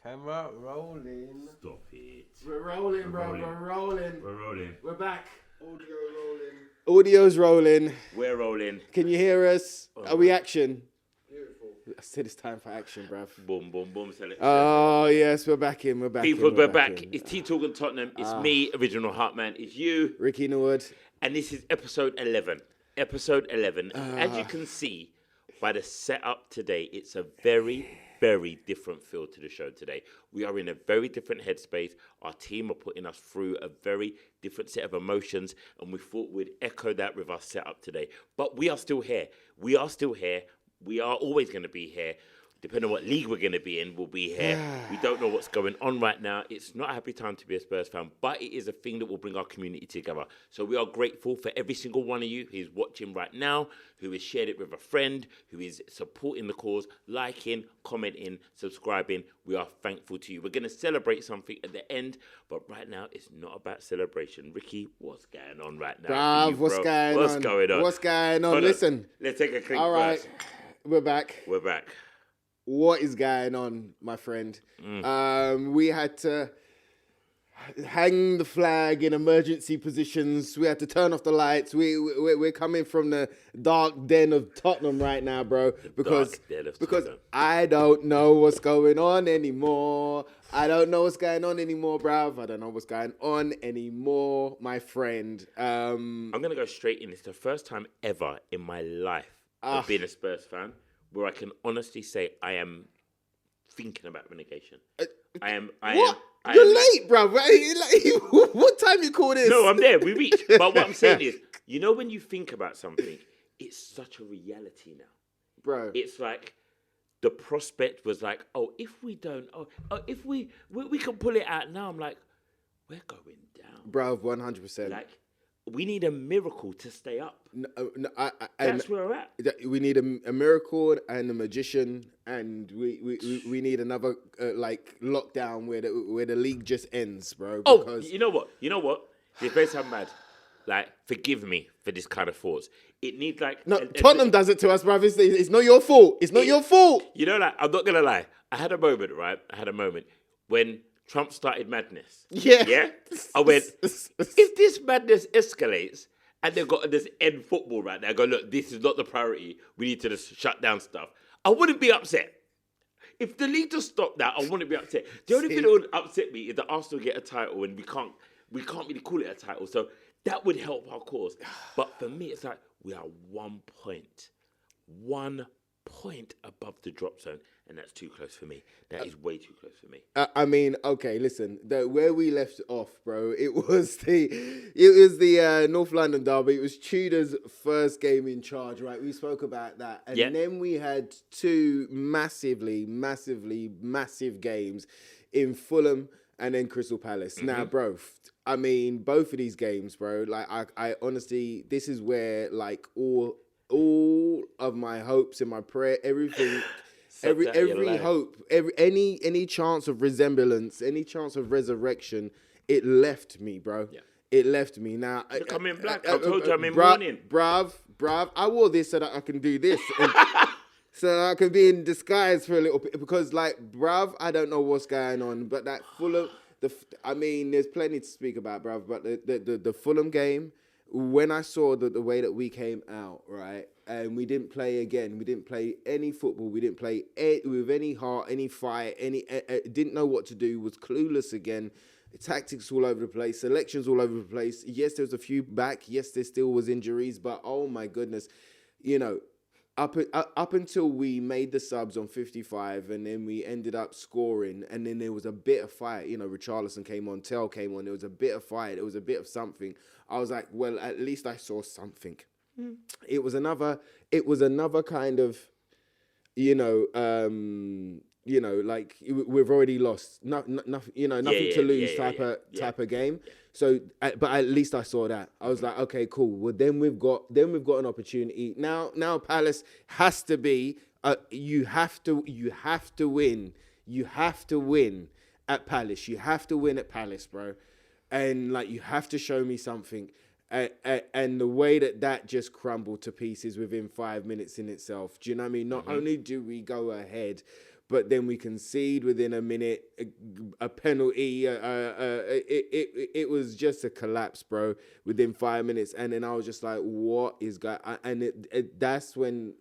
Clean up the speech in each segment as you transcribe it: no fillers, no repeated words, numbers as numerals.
Camera rolling. Stop it. We're rolling, bro. We're rolling. We're rolling. We're back. Audio rolling. Audio's rolling. We're rolling. Can you hear us? Oh, Are we action? Beautiful. I said it's time for action, bruv. Boom, boom, boom. Oh, yes, we're back in. We're back People, in. we're back. It's T Talking Tottenham. It's me, original Hartman. It's you. Ricky Norwood. And this is episode 11. Episode 11. As you can see by the setup today, it's a very, very different feel to the show today. We are in a very different headspace. Our team are putting us through a very different set of emotions, and we thought we'd echo that with our setup today. But we are still here. We are still here. We are always going to be here. Depending on what league we're going to be in, we'll be here. We don't know what's going on right now. It's not a happy time to be a Spurs fan, but it is a thing that will bring our community together. So we are grateful for every single one of you who is watching right now, who has shared it with a friend, who is supporting the cause, liking, commenting, subscribing. We are thankful to you. We're going to celebrate something at the end, but right now it's not about celebration. Ricky, what's going on right now? Bruv, what's going on? What's going on? What's going on? Hold Listen. Let's take a quick All right. verse. We're back. We're back. What is going on, my friend? We had to hang the flag in emergency positions. We had to turn off the lights. We're coming from the dark den of Tottenham right now, bro. Because I don't know what's going on anymore. I don't know what's going on anymore, bruv. I don't know what's going on anymore, my friend. I'm going to go straight in. It's the first time ever in my life of being a Spurs fan where I can honestly say I am thinking about relegation. You're late, bro. What time you call this? No, I'm there. We reached. But what I'm saying is, you know, when you think about something, it's such a reality now, bro. It's like the prospect was like, oh, if we don't, if we can pull it out now. I'm like, we're going down, bro. 100%. Like, we need a miracle to stay up. That's where we're at. We need a miracle and a magician, and we need another lockdown where the league just ends, bro. Because you know what? The best I'm mad. Like, forgive me for this kind of thoughts. It needs Tottenham does it to us, bro. It's not your fault. It's not your fault. You know, like, I'm not gonna lie. I had a moment, right? When Trump started madness. Yeah? I went, if this madness escalates and they've got this end football right now, I go, look, this is not the priority. We need to just shut down stuff. I wouldn't be upset. If the league just stopped that, I wouldn't be upset. The only thing that would upset me is that Arsenal get a title and we can't really call it a title. So that would help our cause. But for me, it's like we are 1 point above the drop zone. And that's too close for me. That is way too close for me. I mean, okay, listen. Where we left off, bro, it was the North London derby. It was Tudor's first game in charge, right? We spoke about that, and then we had two massive games in Fulham and then Crystal Palace. Mm-hmm. Now, bro, I mean, both of these games, bro. Like, I honestly, this is where like all of my hopes and my prayer, everything. Every hope, any chance of resemblance, any chance of resurrection, it left me, bro. Yeah. It left me. Now, I'm in black. I told you I'm in mourning. Bruv, I wore this so that I can do this. So that I can be in disguise for a little bit. Because, like, bruv, I don't know what's going on. But that Fulham, there's plenty to speak about, bruv. But the Fulham game, when I saw the way that we came out, right? And we didn't play again. We didn't play any football. We didn't play with any heart, any fight, didn't know what to do, was clueless again. Tactics all over the place, selections all over the place. Yes, there was a few back. Yes, there still was injuries. But, oh, my goodness, you know, up until we made the subs on 55 and then we ended up scoring and then there was a bit of fight. You know, Richarlison came on, Tell came on. There was a bit of fight. There was a bit of something. I was like, well, at least I saw something. It was another kind of, like we've already lost, nothing to lose type of game. Yeah. So, but at least I saw that. I was like, okay, cool. Well, then we've got an opportunity. Now Palace has to be. You have to win. You have to win at Palace. You have to win at Palace, bro. And like, you have to show me something. And the way that just crumbled to pieces within 5 minutes in itself. Do you know what I mean? Not only do we go ahead, but then we concede within a minute, a penalty. It was just a collapse, bro, within 5 minutes. And then I was just like, what is going on? And that's when,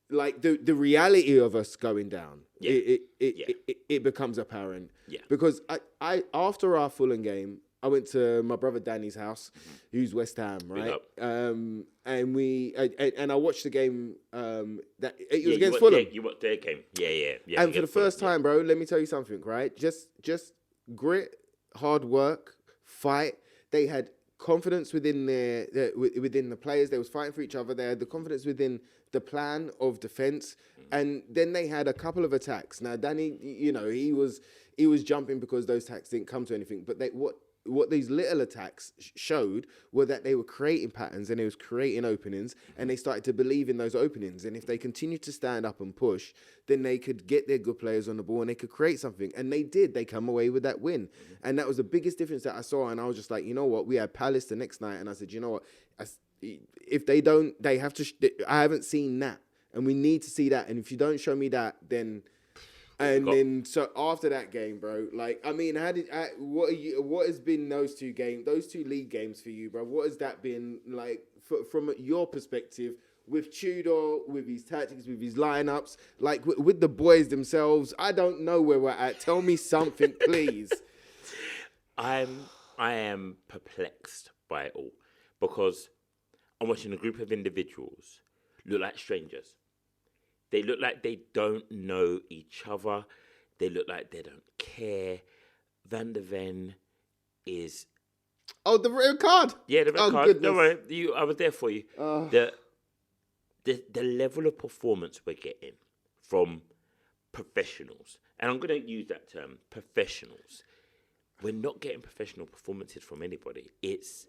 like, the reality of us going down, it becomes apparent. Yeah. Because I after our Fulham game, I went to my brother Danny's house, who's West Ham, right? And I watched the game. That it was against Fulham. You watched their game, yeah. And for the first time, bro, let me tell you something, right? Just grit, hard work, fight. They had confidence within within the players. They was fighting for each other. They had the confidence within the plan of defense, and then they had a couple of attacks. Now, Danny, you know, he was jumping because those attacks didn't come to anything, but what these little attacks showed were that they were creating patterns and they was creating openings, and they started to believe in those openings. And if they continued to stand up and push, then they could get their good players on the ball and they could create something. And they did. They come away with that win. And that was the biggest difference that I saw. And I was just like, you know what? We had Palace the next night. And I said, you know what? If they don't, they have to. I haven't seen that. And we need to see that. And if you don't show me that, then... And then, so after that game, bro, like, I mean, what has been those two league games for you, bro? What has that been like from your perspective with Tudor, with his tactics, with his lineups, like with the boys themselves? I don't know where we're at. Tell me something, please. I am perplexed by it all because I'm watching a group of individuals look like strangers. They look like they don't know each other. They look like they don't care. Van der Ven is... Oh, the red card? Yeah, the red card. Goodness. Don't worry, I was there for you. The level of performance we're getting from professionals, and I'm going to use that term, professionals. We're not getting professional performances from anybody. It's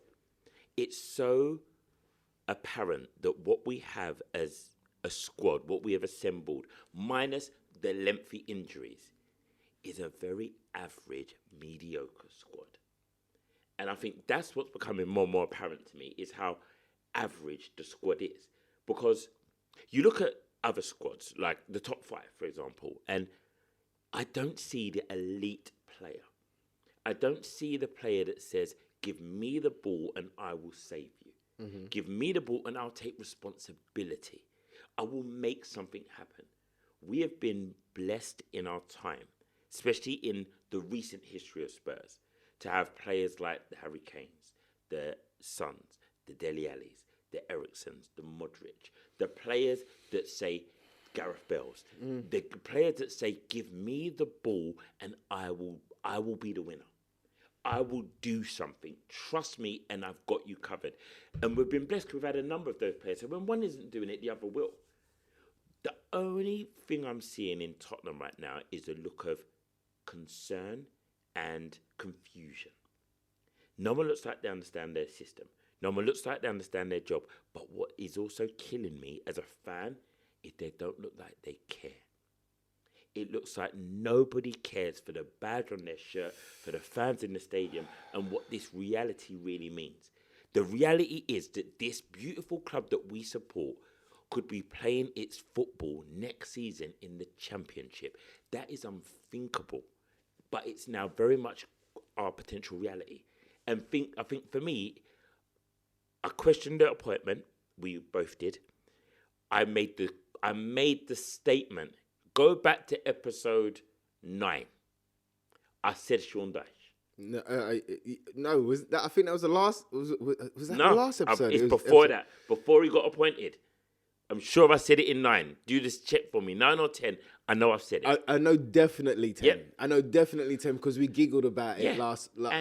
so apparent that what we have as a squad, what we have assembled, minus the lengthy injuries, is a very average, mediocre squad. And I think that's what's becoming more and more apparent to me, is how average the squad is. Because you look at other squads, like the top 5, for example, and I don't see the elite player. I don't see the player that says, give me the ball and I will save you. Mm-hmm. Give me the ball and I'll take responsibility. I will make something happen. We have been blessed in our time, especially in the recent history of Spurs, to have players like the Harry Kanes, the Sons, the Dele Allis, the Ericssons, the Modric, the players that say, Gareth Bales, the players that say, give me the ball and I will be the winner. I will do something. Trust me, and I've got you covered. And we've been blessed. We've had a number of those players. So when one isn't doing it, the other will. The only thing I'm seeing in Tottenham right now is a look of concern and confusion. No one looks like they understand their system. No one looks like they understand their job. But what is also killing me as a fan is they don't look like they care. It looks like nobody cares for the badge on their shirt, for the fans in the stadium, and what this reality really means. The reality is that this beautiful club that we support could be playing its football next season in the Championship. That is unthinkable, but it's now very much our potential reality. And I think for me, I questioned the appointment. We both did. I made the statement. Go back to episode 9. I said Sean Dyche. No, was that? I think that was the last. Was that the last episode? It's before that. Before he got appointed. I'm sure I said it in 9. Do this check for me. 9 or 10. I know I've said it. I know definitely 10. Yep. I know definitely 10 because we giggled about it last ep.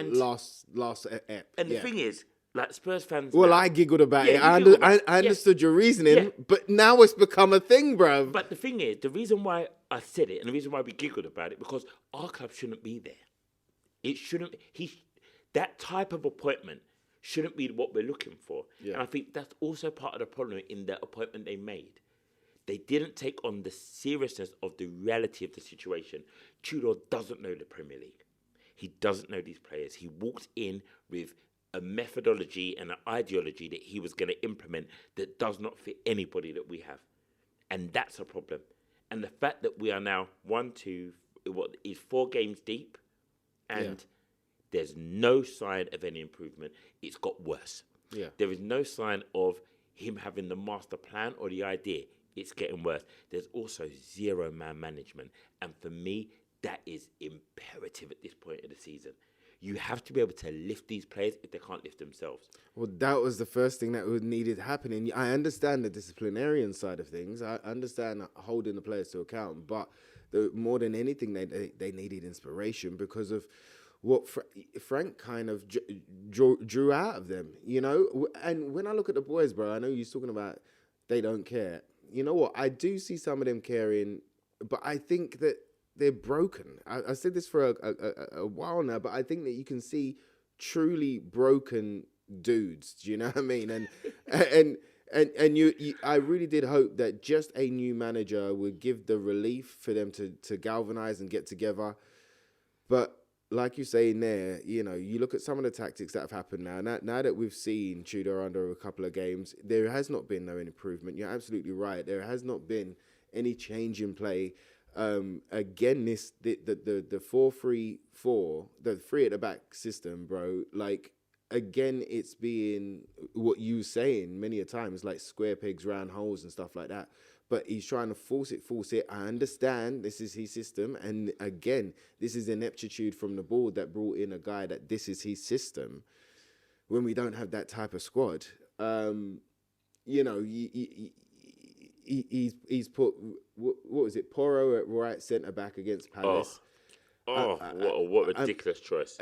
And the thing is, like Spurs fans. Well, now, I giggled about it. I understood your reasoning, but now it's become a thing, bruv. But the thing is, the reason why I said it and the reason why we giggled about it, because our club shouldn't be there. It shouldn't. That type of appointment shouldn't be what we're looking for. Yeah. And I think that's also part of the problem in the appointment they made. They didn't take on the seriousness of the reality of the situation. Tudor doesn't know the Premier League. He doesn't know these players. He walked in with a methodology and an ideology that he was going to implement that does not fit anybody that we have. And that's a problem. And the fact that we are now 4 games deep, and there's no sign of any improvement. It's got worse. Yeah. There is no sign of him having the master plan or the idea. It's getting worse. There's also zero man management. And for me, that is imperative at this point of the season. You have to be able to lift these players if they can't lift themselves. Well, that was the first thing that would needed happening. I understand the disciplinarian side of things. I understand holding the players to account. But more than anything, they needed inspiration because of what Frank kind of drew out of them, you know? And when I look at the boys, bro, I know you're talking about they don't care. You know what? I do see some of them caring, but I think that they're broken. I said this for a while now, but I think that you can see truly broken dudes. Do you know what I mean? And you I really did hope that just a new manager would give the relief for them to galvanize and get together. But like you say in there, you know, you look at some of the tactics that have happened now that we've seen Tudor under a couple of games, there has not been no improvement. You're absolutely right. There has not been any change in play. Again, the 4-3-4, the 3 at the back system, bro, like, again, it's being what you saying many a times, like square pegs, round holes and stuff like that. But he's trying to force it. I understand this is his system. And again, this is ineptitude from the board that brought in a guy that this is his system when we don't have that type of squad. You know, he's put, what was it, Porro at right centre-back against Palace. What a ridiculous choice.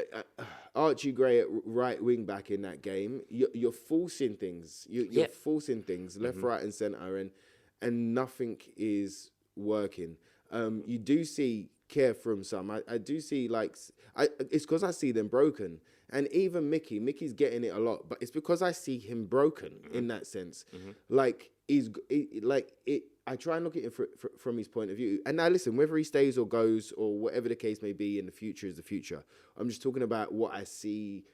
Archie Gray at right wing-back in that game. You're forcing things. You're forcing things left, right and centre, and nothing is working. You do see care from some. I do see, like, it's because I see them broken. And even Mickey's getting it a lot, but it's because I see him broken in that sense. Like, I try and look at it from his point of view. And now, listen, whether he stays or goes or whatever the case may be in the future is the future. I'm just talking about what I see.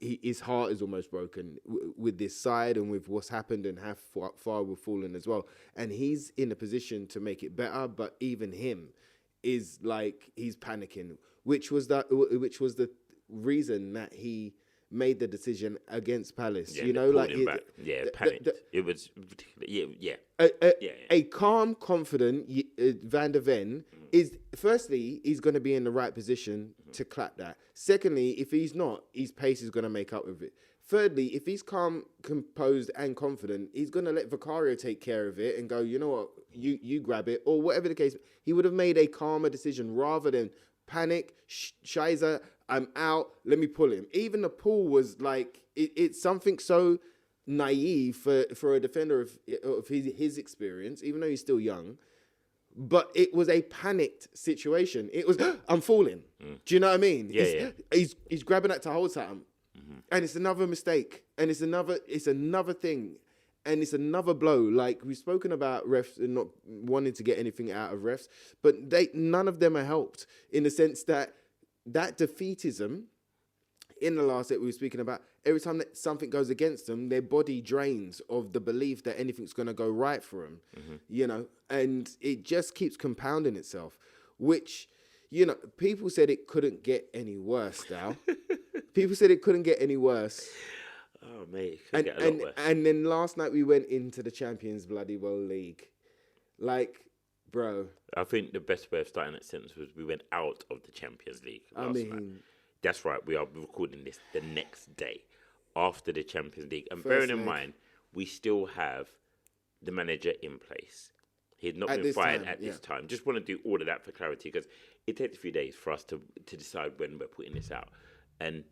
His heart is almost broken with this side and with what's happened and how far we've fallen as well. And he's in a position to make it better, but even him is like he's panicking, which was the reason that he made the decision against Palace. You know, like panicked. It was ridiculous. A calm, confident Van der Ven is, firstly, he's going to be in the right position to clap that. Secondly, if he's not, his pace is going to make up with it. Thirdly, if he's calm, composed, and confident, he's going to let Vicario take care of it and go, you know what, you grab it, or whatever the case. He would have made a calmer decision rather than panic, Shiza, I'm out, let me pull him. Even the pull was like, it's something so naive for a defender of his experience, even though he's still young. But it was a panicked situation. It was, I'm falling. Do you know what I mean? He's grabbing that to hold something. And it's another mistake. And it's another thing. And it's another blow. Like, we've spoken about refs and not wanting to get anything out of refs, but none of them are helped in the sense that defeatism in the last that we were speaking about, every time that something goes against them, their body drains of the belief that anything's going to go right for them, you know, and it just keeps compounding itself, which, you know, people said it couldn't get any worse, Dal. People said it couldn't get any worse. Oh, mate, it could get a lot worse. And then last night we went into the Champions bloody well league. Like, bro. I think the best way of starting that sentence was we went out of the Champions League last night. That's right. We are recording this the next day after the Champions League. And bearing in mind, we still have the manager in place. He had not been fired at this time. Just want to do all of that for clarity because it takes a few days for us to decide when we're putting this out. And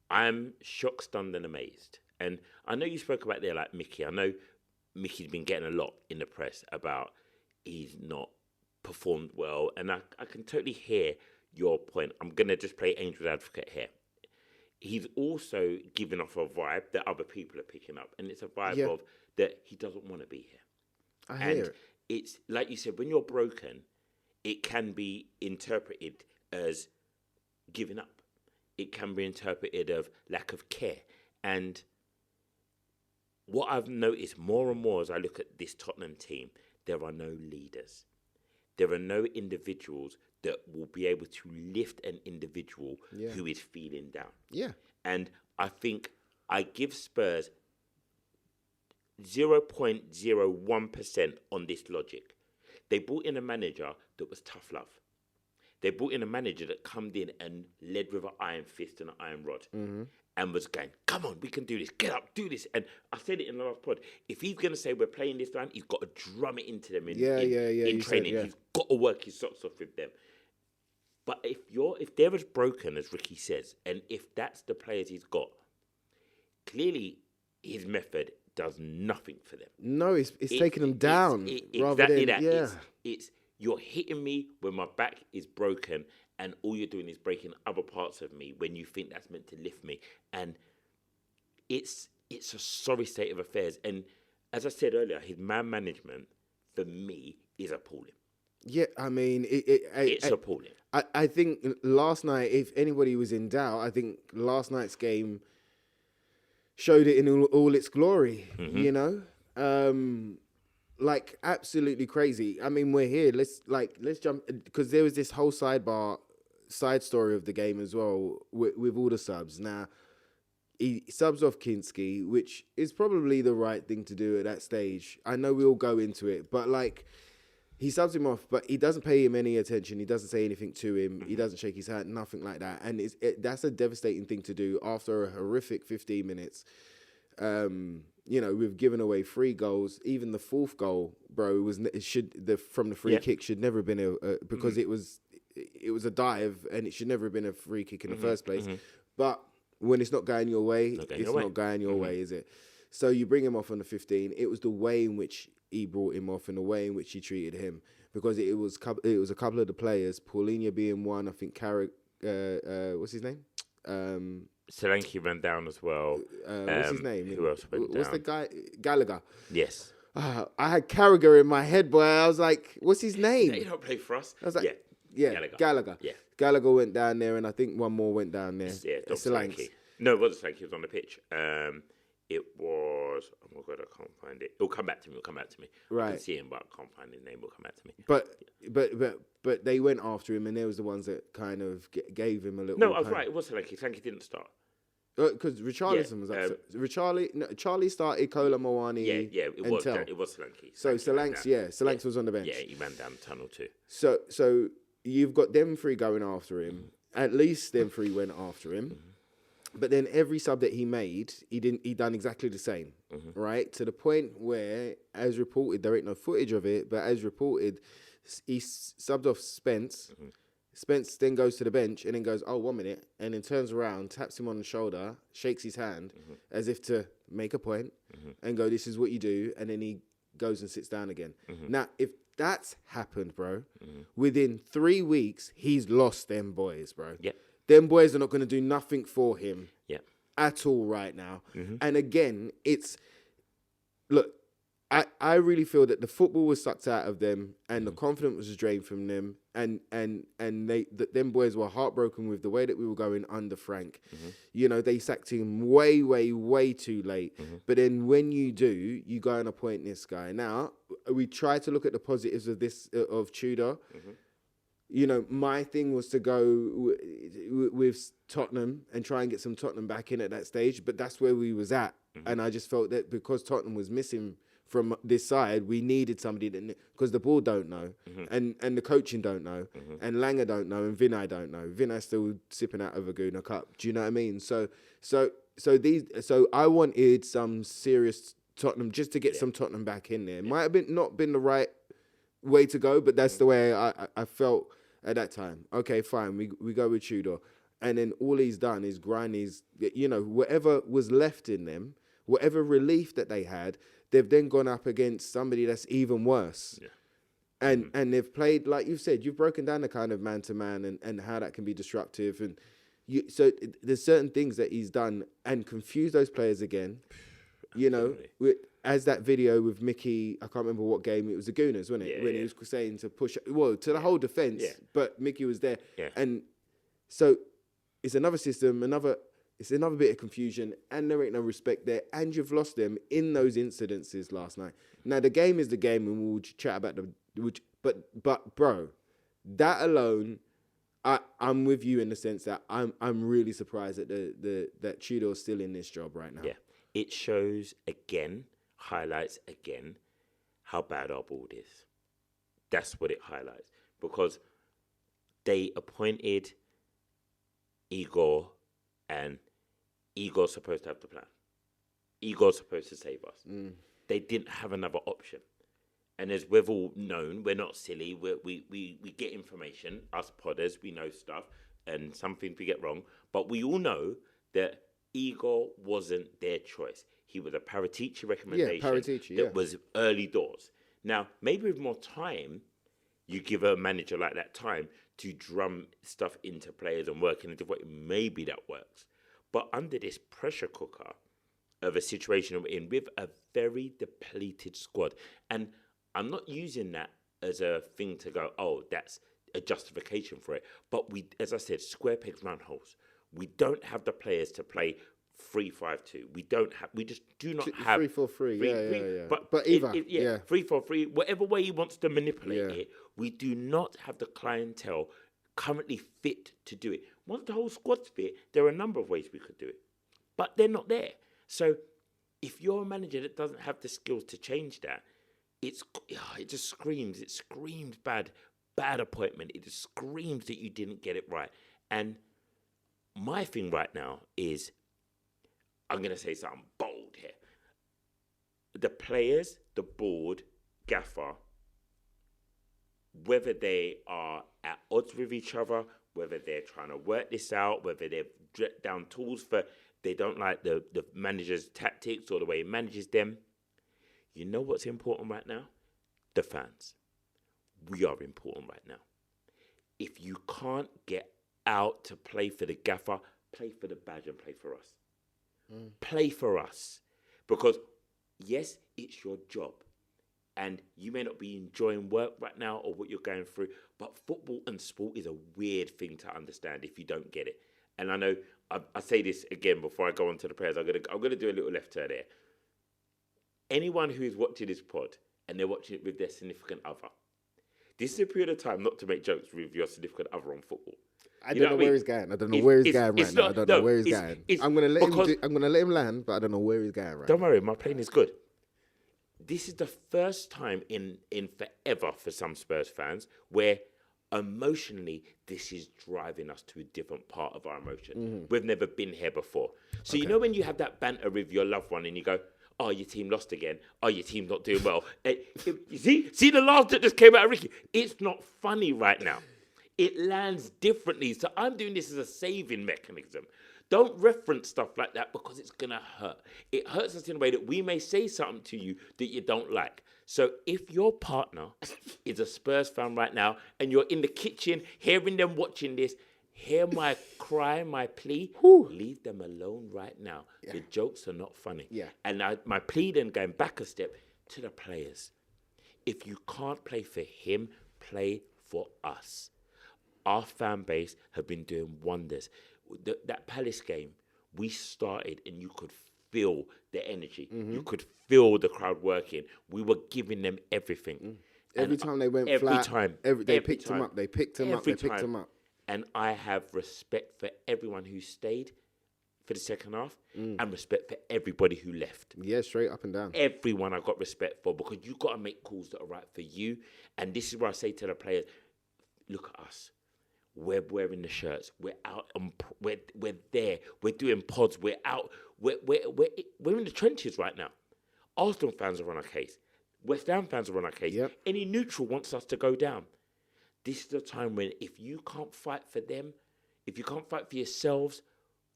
I'm shocked, stunned, and amazed. And I know you spoke about there like Mickey. I know Mickey's been getting a lot in the press about he's not performed well. And I can totally hear your point. I'm going to just play angel's advocate here. He's also giving off a vibe that other people are picking up. And it's a vibe of that he doesn't want to be here. I hear it. It's like you said, when you're broken, it can be interpreted as giving up. It can be interpreted of lack of care. And what I've noticed more and more as I look at this Tottenham team, there are no leaders. There are no individuals that will be able to lift an individual who is feeling down. Yeah. And I think I give Spurs 0.01% on this logic. They brought in a manager that was tough love. They brought in a manager that come in and led with an iron fist and an iron rod and was going, come on, we can do this. Get up, do this. And I said it in the last pod. If he's going to say we're playing this line, he's got to drum it into them in training. He's got to work his socks off with them. But if they're as broken as Ricky says, and if that's the players he's got, clearly his method does nothing for them. No, it's taking them down. Exactly that. It's you're hitting me when my back is broken, and all you're doing is breaking other parts of me when you think that's meant to lift me. And it's a sorry state of affairs. And as I said earlier, his man management, for me, is appalling. Yeah, I mean... It's appalling. I think last night, if anybody was in doubt, I think last night's game showed it in all its glory, you know? Like, absolutely crazy. I mean, we're here. Let's jump... Because there was this whole side story of the game as well with all the subs. Now, he subs off Kinski, which is probably the right thing to do at that stage. I know we all go into it, but, like... He subs him off, but he doesn't pay him any attention. He doesn't say anything to him. He doesn't shake his hand, nothing like that. And that's a devastating thing to do after a horrific 15 minutes. You know, we've given away 3 goals. Even the 4th goal, bro, from the free kick should never have been because it was a dive and it should never have been a free kick in the first place. But when it's not going your way, it's not going your way, is it? So you bring him off on the 15. It was the way in which he brought him off and the way in which he treated him, because it was a couple of the players, Paulinho being one, I think what's his name? Solanke went down as well. What's his name? Who else went down? What's the guy? Gallagher. Yes. I had Carragher in my head, boy. I was like, what's his name? He don't play for us. I was like, yeah, Gallagher. Yeah. Gallagher went down there, and I think one more went down there. Yeah, Solanke. No, it wasn't Solanke. He was on the pitch. It was... Oh, my God, I can't find it. It'll come back to me. Right. I can see him, but I can't find his name. It'll come back to me. But they went after him, and they was the ones that kind of gave him a little... No, I was right. It was Solanke. Solanke didn't start. Because Richarlison was up. Charlie started, Kola Moani. Yeah, it was Solanke. So Solanke was on the bench. Yeah, he ran down the tunnel too. So you've got them 3 going after him. At least them 3 went after him. But then every sub that he made, he done exactly the same, right? To the point where, as reported, there ain't no footage of it, but as reported, he subbed off Spence. Spence then goes to the bench and then goes, oh, 1 minute, and then turns around, taps him on the shoulder, shakes his hand as if to make a point and go, this is what you do, and then he goes and sits down again. Now, if that's happened, bro, within 3 weeks, he's lost them boys, bro. Yeah. Them boys are not going to do nothing for him at all right now. And again, look, I really feel that the football was sucked out of them and the confidence was drained from them. And them boys were heartbroken with the way that we were going under Frank. You know, they sacked him way, way, way too late. But then when you do, you go and appoint this guy. Now, we try to look at the positives of Tudor. You know, my thing was to go with Tottenham and try and get some Tottenham back in at that stage, but that's where we was at. And I just felt that because Tottenham was missing from this side, we needed somebody that, because the board don't know, and the coaching don't know, and Langer don't know, and Vinay don't know. Vinay's still sipping out of a Guna Cup. Do you know what I mean? So I wanted some serious Tottenham just to get some Tottenham back in there. Might have not been the right way to go, but that's the way I felt at that time. Okay, fine, we go with Tudor. And then all he's done is grind his, you know, whatever was left in them, whatever relief that they had, they've then gone up against somebody that's even worse. And they've played, like you've said, you've broken down the kind of man-to-man and how that can be destructive. And so there's certain things that he's done and confused those players again. You know, as that video with Mickey, I can't remember what game, it was the Gooners, wasn't it? When he was saying to push, to the whole defence, but Mickey was there. And so it's another system, It's another bit of confusion, and there ain't no respect there, and you've lost them in those incidences last night. Now the game is the game, and we'll chat about but bro, that alone, I'm with you in the sense that I'm really surprised that that Tudor's still in this job right now. Yeah, it shows again, highlights again, how bad our board is. That's what it highlights, because they appointed Igor, and Igor's supposed to have the plan. Igor's supposed to save us. They didn't have another option. And as we've all known, we're not silly. We get information. Us podders, we know stuff. And some things we get wrong. But we all know that Igor wasn't their choice. He was a Paratici recommendation that was early doors. Now, maybe with more time, you give a manager like that time to drum stuff into players and work in a different way. Maybe that works. But under this pressure cooker of a situation we're in with a very depleted squad, and I'm not using that as a thing to go, oh, that's a justification for it. But we, as I said, square pegs, round holes. We don't have the players to play 3-5-2. We just do not have 3-4-3. Yeah. But 3-4-3. Whatever way he wants to manipulate it, we do not have the clientele currently fit to do it. Once the whole squad's fit, there are a number of ways we could do it, but they're not there. So if you're a manager that doesn't have the skills to change that, it just screams. It screams bad appointment. It just screams that you didn't get it right. And my thing right now is, I'm going to say something bold here. The players, the board, gaffer, whether they are at odds with each other, whether they're trying to work this out, whether they've dripped down tools for they don't like the manager's tactics or the way he manages them. You know what's important right now? The fans. We are important right now. If you can't get out to play for the gaffer, play for the badge and play for us. Play for us. Because, yes, it's your job. And you may not be enjoying work right now or what you're going through, but football and sport is a weird thing to understand if you don't get it. And I know, I say this again before I go on to the players, I'm gonna do a little left turn there. Anyone who is watching this pod and they're watching it with their significant other, this is a period of time not to make jokes with your significant other on football. I don't know where he's going. I don't know where he's going right now. I don't know where he's going. I'm gonna let him land, but I don't know where he's going right now. Don't worry, my plane is good. This is the first time in forever for some Spurs fans where emotionally this is driving us to a different part of our emotion. We've never been here before. So you know when you have that banter with your loved one and you go, oh, your team lost again. Oh, your team's not doing well. You see the laugh that just came out of Ricky? It's not funny right now. It lands differently. So I'm doing this as a saving mechanism. Don't reference stuff like that because it's going to hurt. It hurts us in a way that we may say something to you that you don't like. So if your partner is a Spurs fan right now and you're in the kitchen hearing them watching this, hear my cry, my plea, leave them alone right now. Yeah. The jokes are not funny. Yeah. And my plea then going back a step to the players. If you can't play for him, play for us. Our fan base have been doing wonders. That Palace game, we started and you could feel the energy. You could feel the crowd working. We were giving them everything. Every time they went flat, they picked them up. They picked them up. And I have respect for everyone who stayed for the second half and respect for everybody who left. Yeah, straight up and down. Everyone I got respect for because you got to make calls that are right for you. And this is where I say to the players, look at us. We're wearing the shirts. We're out. We're there. We're doing pods. We're out. We're in the trenches right now. Arsenal fans are on our case. West Ham fans are on our case. Yep. Any neutral wants us to go down. This is the time when if you can't fight for them, if you can't fight for yourselves,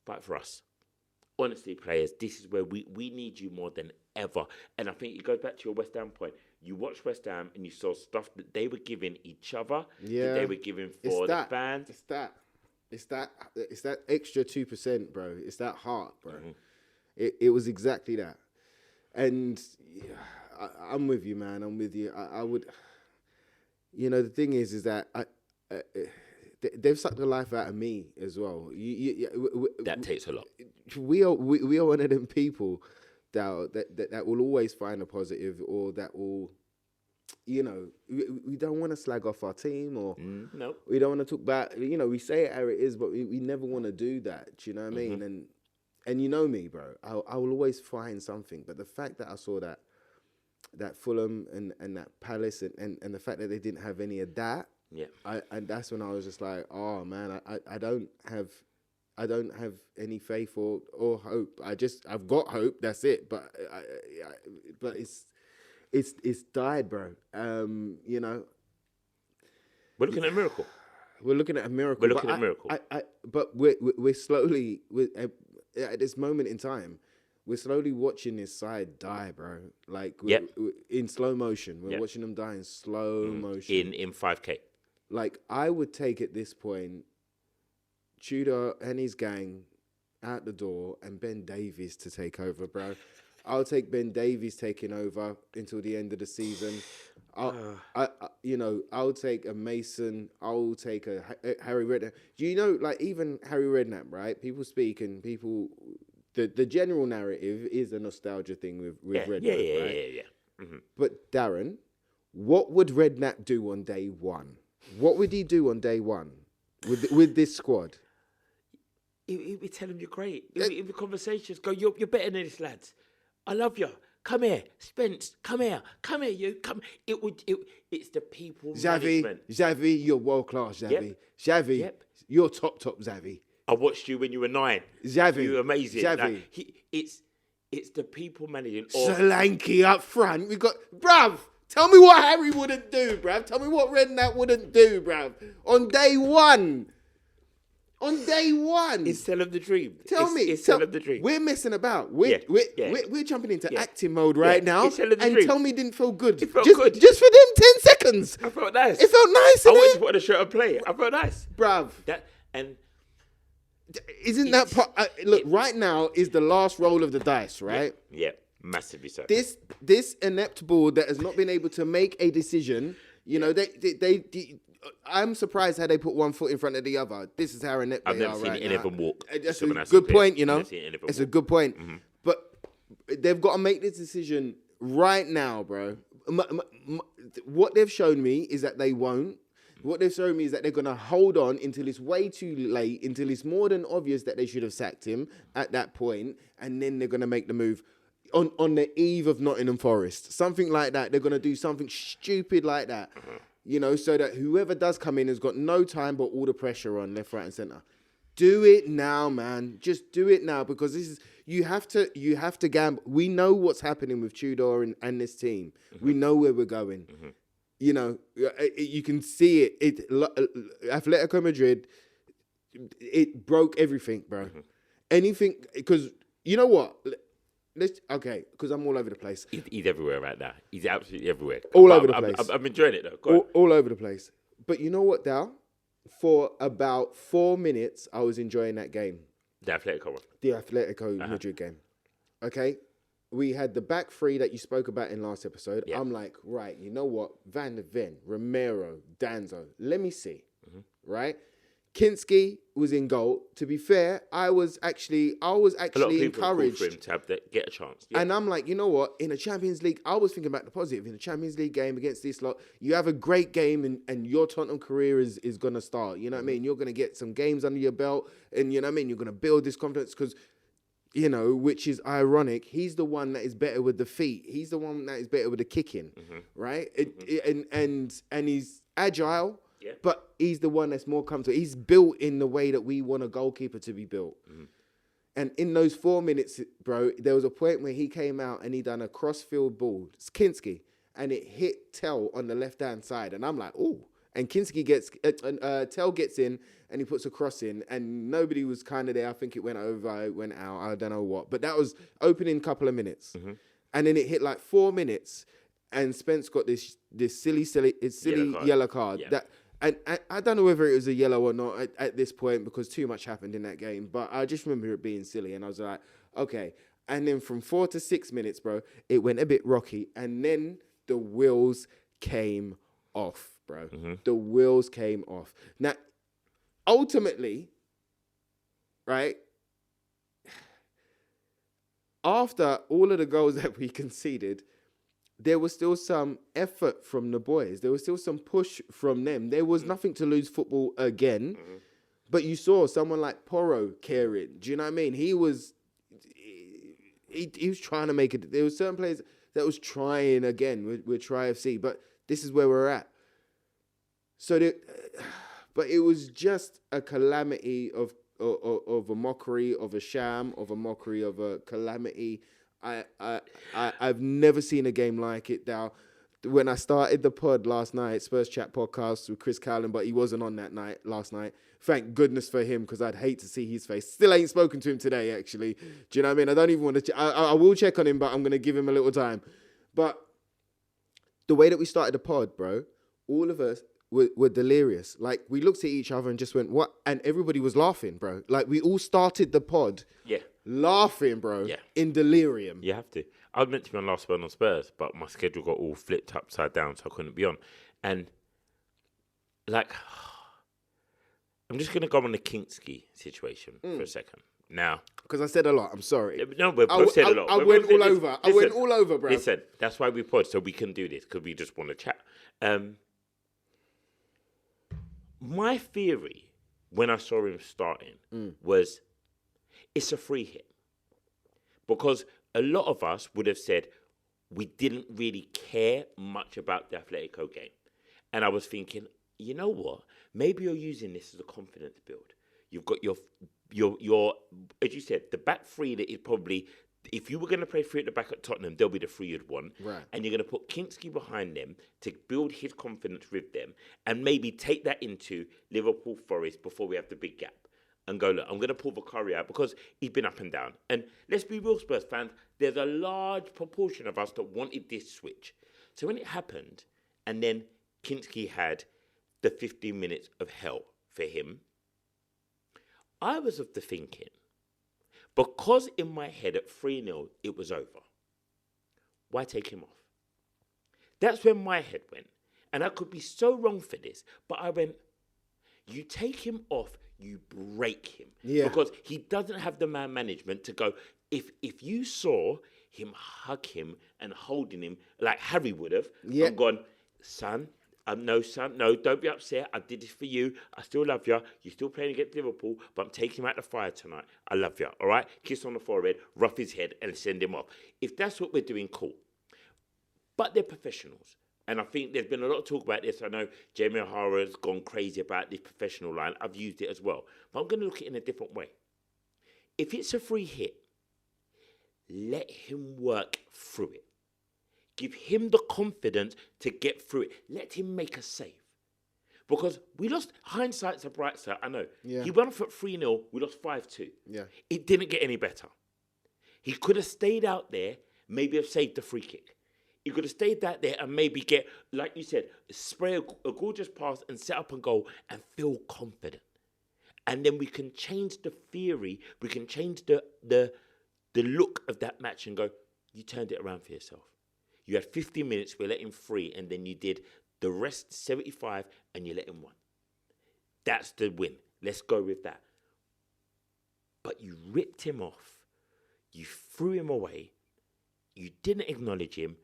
fight for us. Honestly, players, this is where we need you more than ever. And I think it goes back to your West Ham point. You watched West Ham and you saw stuff that they were giving each other, that they were giving for the fans. It's that extra 2%, bro. It's that heart, bro. It was exactly that. And I'm with you, man. I'm with you. I would, the thing is that they've sucked the life out of me as well. That takes a lot. we are one of them people that will always find a positive, or that will, we don't want to slag off our team, or No. we don't want to talk about, we say it how it is, but we never want to do that. Do you know what I mean? And you know me, bro. I will always find something. But the fact that I saw that Fulham and that Palace and the fact that they didn't have any of that, and that's when I was just like, oh man, I don't have any faith or hope. I've got hope. That's it. But but it's died, bro. We're looking at a miracle. We're looking at a miracle. But we're slowly at this moment in time, we're slowly watching this side die, bro. Like we're in slow motion. We're watching them die in slow motion. In 5K. Like I would take at this point Tudor and his gang out the door and Ben Davies to take over, bro. I'll take Ben Davies taking over until the end of the season. I'll take a Mason. I'll take a Harry Redknapp. Do you know, like, even Harry Redknapp, right? People speak and the general narrative is a nostalgia thing with Redknapp, right? Yeah. Mm-hmm. But Darren, what would Redknapp do on day one? What would he do on day one with this squad? He'd be telling him you're great. He'd be conversations. Go, you're better than this, lads. I love you. Come here, Spence. Come here. You come. It's the people management. Xavi, you're world class, Xavi. Xavi, you're top, Xavi. I watched you when you were 9. Xavi, you were amazing. Xavi, it's the people managing. Solanke up front. We got, bruv. Tell me what Harry wouldn't do, bruv. Tell me what Redknapp wouldn't do, bruv. On day one. It's Tell of the Dream. It's Tell of the Dream. We're messing about. We're jumping into acting mode right now. It's Tell of the and Dream. tell me it didn't feel good. It felt good. Just for them 10 seconds. I felt nice. It felt nice, I went to put on a shirt and play. I felt nice. Bruv. Isn't that part? Look, right now is the last roll of the dice, right? Yeah, massively so. This inept board that has not been able to make a decision, I'm surprised how they put one foot in front of the other. This is how inept they are right now. I've never seen Ep11 walk. That's a good point, It's a good point. Mm-hmm. But they've got to make this decision right now, bro. What they've shown me is that they won't. What they've shown me is that they're going to hold on until it's way too late, until it's more than obvious that they should have sacked him at that point, and then they're going to make the move on the eve of Nottingham Forest. Something like that. They're going to do something stupid like that, so that whoever does come in has got no time but all the pressure on left, right, and centre. Do it now, man. Just do it now, because this is you have to gamble. We know what's happening with Tudor and this team. Mm-hmm. We know where we're going. Mm-hmm. You can see it. Atletico Madrid, it broke everything, bro. Mm-hmm. Anything, because you know what? Because I'm all over the place. He's everywhere right now. He's absolutely everywhere. All over the place. I'm enjoying it, though. All over the place. But you know what, Dal? For about 4 minutes, I was enjoying that game. The Atletico one. The Atletico Madrid game. Okay? We had the back three that you spoke about in last episode. Yeah. I'm like, right, you know what? Van de Ven, Romero, Danzo. Let me see. Mm-hmm. Right? Kinski was in goal. To be fair, I was actually encouraged for him to get a chance. Yeah. And I'm like, you know what? In a Champions League, I was thinking about the positive. In a Champions League game against this lot, you have a great game, and your Tottenham career is going to start. You know what I mean? You're going to get some games under your belt, and you know what I mean? You're going to build this confidence because, which is ironic. He's the one that is better with the feet. He's the one that is better with the kicking, right? And he's agile. Yeah. But he's the one that's more comfortable. He's built in the way that we want a goalkeeper to be built. Mm-hmm. And in those 4 minutes, bro, there was a point where he came out and he done a cross-field ball, it's Kinski, and it hit Tell on the left-hand side. And I'm like, ooh. And Kinski Tell gets in and he puts a cross in, and nobody was kind of there. I think it went over, it went out, I don't know what. But that was opening couple of minutes. Mm-hmm. And then it hit like 4 minutes, and Spence got this silly yellow card. Yeah. And I don't know whether it was a yellow or not at this point, because too much happened in that game. But I just remember it being silly. And I was like, okay. And then from 4 to 6 minutes, bro, it went a bit rocky. And then the wheels came off, bro. Mm-hmm. The wheels came off. Now, ultimately, right, after all of the goals that we conceded, there was still some effort from the boys. There was still some push from them. There was nothing to lose football again. But you saw someone like Porro caring. Do you know what I mean? He was trying to make it. There was certain players that was trying again with Try FC. But this is where we're at. But it was just a calamity of a mockery, of a sham, of a mockery, of a calamity. I've never seen a game like it, Dow. When I started the pod last night, Spurs Chat podcast with Chris Cowling, but he wasn't on that night last night. Thank goodness for him, because I'd hate to see his face. Still ain't spoken to him today, actually. Do you know what I mean? I don't even want to... I will check on him, but I'm going to give him a little time. But the way that we started the pod, bro, all of us were delirious. Like, we looked at each other and just went, what? And everybody was laughing, bro. Like, we all started the pod laughing, bro, in delirium. You have to. I was meant to be on Last Word on Spurs, but my schedule got all flipped upside down, so I couldn't be on. And, like, I'm just going to go on the Kinski situation for a second. Now... Because I said a lot, I'm sorry. No, we both said a lot. I went all over. I went all over, bro. Listen, that's why we pod, so we can do this, because we just want to chat. My theory, when I saw him starting, was it's a free hit. Because a lot of us would have said we didn't really care much about the Atletico game. And I was thinking, you know what? Maybe you're using this as a confidence build. You've got your as you said, the back three that is probably, if you were going to play three at the back at Tottenham, they'll be the three you'd want. Right. And you're going to put Kinski behind them to build his confidence with them and maybe take that into Liverpool Forest before we have the big gap. And go, look, I'm going to pull Vicari out because he's been up and down. And let's be real, Spurs fans, there's a large proportion of us that wanted this switch. So when it happened, and then Kinski had the 15 minutes of hell for him, I was of the thinking, because in my head at 3-0, it was over. Why take him off? That's where my head went. And I could be so wrong for this, but I went, you take him off, you break him. Yeah. Because he doesn't have the man management to go, if you saw him hug him and holding him like Harry would have, I'm gone, son, no, don't be upset. I did this for you. I still love you. You're still playing against Liverpool, but I'm taking him out the fire tonight. I love you, all right? Kiss on the forehead, rough his head, and send him off. If that's what we're doing, cool. But they're professionals. And I think there's been a lot of talk about this. I know Jamie O'Hara's gone crazy about this professional line. I've used it as well. But I'm going to look at it in a different way. If it's a free hit, let him work through it. Give him the confidence to get through it. Let him make a save. Because we lost, hindsight's a bright side, I know. Yeah. He went off at 3-0, we lost 5-2. Yeah. It didn't get any better. He could have stayed out there, maybe have saved the free kick. He could have stayed out there and maybe get, like you said, spray a gorgeous pass and set up a goal and feel confident. And then we can change the theory, we can change the look of that match and go, you turned it around for yourself. You had 15 minutes, we let him free, and then you did the rest 75 and you let him win. That's the win. Let's go with that. But you ripped him off. You threw him away. You didn't acknowledge him.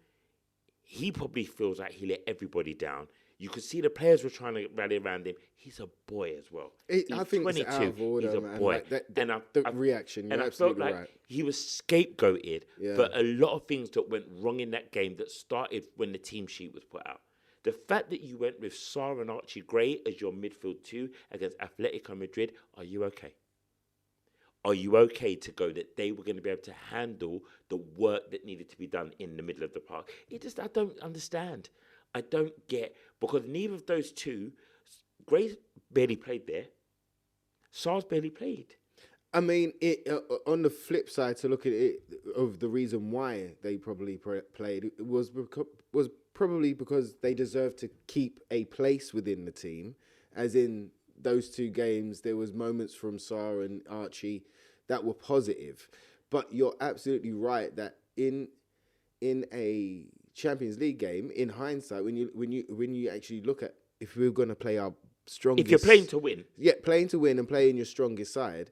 He probably feels like he let everybody down. You could see the players were trying to rally around him. He's a boy as well. I think 22. It's out of order, he's a man. boy. Like the reaction, you're and absolutely I felt like right. he was scapegoated for a lot of things that went wrong in that game that started when the team sheet was put out. The fact that you went with Sarr and Archie Gray as your midfield two against Atletico Madrid, are you okay? Are you okay to go that they were going to be able to handle the work that needed to be done in the middle of the park? I don't understand. I don't get, because neither of those two, Gray barely played there. Sarr's barely played. I mean, on the flip side, to look at it, of the reason why they probably played, it was probably because they deserved to keep a place within the team. As in those two games, there was moments from Sarr and Archie that were positive. But you're absolutely right that in a Champions League game, in hindsight, when you actually look at, if we were going to play our strongest, if you're playing to win, playing to win and playing your strongest side,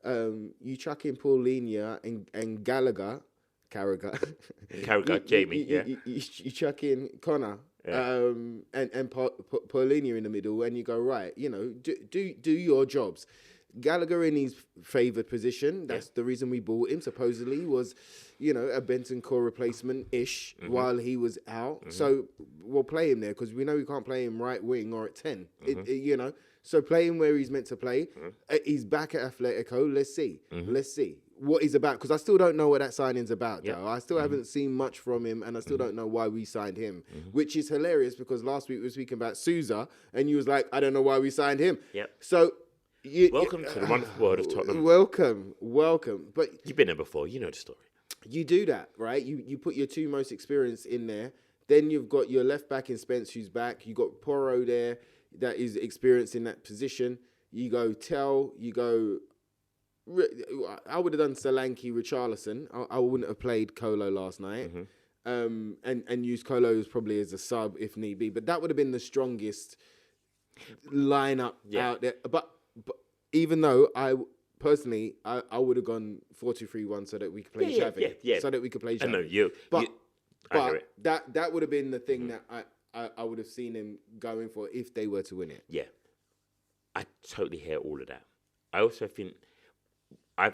You chuck in Paulinho and Gallagher, Carragher, Jamie, you chuck in Connor, and Paulinho in the middle, and you go, right, do your jobs. Gallagher in his favoured position. That's the reason we bought him. Supposedly was, a Bentancur replacement-ish while he was out. So we'll play him there because we know we can't play him right wing or at 10. So play him where he's meant to play. He's back at Atletico. Let's see. Let's see what he's about, because I still don't know what that signing's about, though. I still haven't seen much from him, and I still don't know why we signed him, which is hilarious because last week we were speaking about Sousa, and you was like, I don't know why we signed him. So... welcome to the wonderful world of Tottenham. Welcome. But you've been there before. You know the story. You do that, right? You put your two most experienced in there. Then you've got your left back in Spence, who's back. You got Porro there that is experienced in that position. You go Tell. You go. I would have done Solanke, Richarlison. I wouldn't have played Colo last night. And used Colo probably as a sub if need be. But that would have been the strongest lineup out there. But even though I personally would have gone 4-2-3-1 so that we could play Xavi. So that we could play Xavi. I know you. But I hear it. that would have been the thing that I would have seen him going for if they were to win it. Yeah. I totally hear all of that. I also think I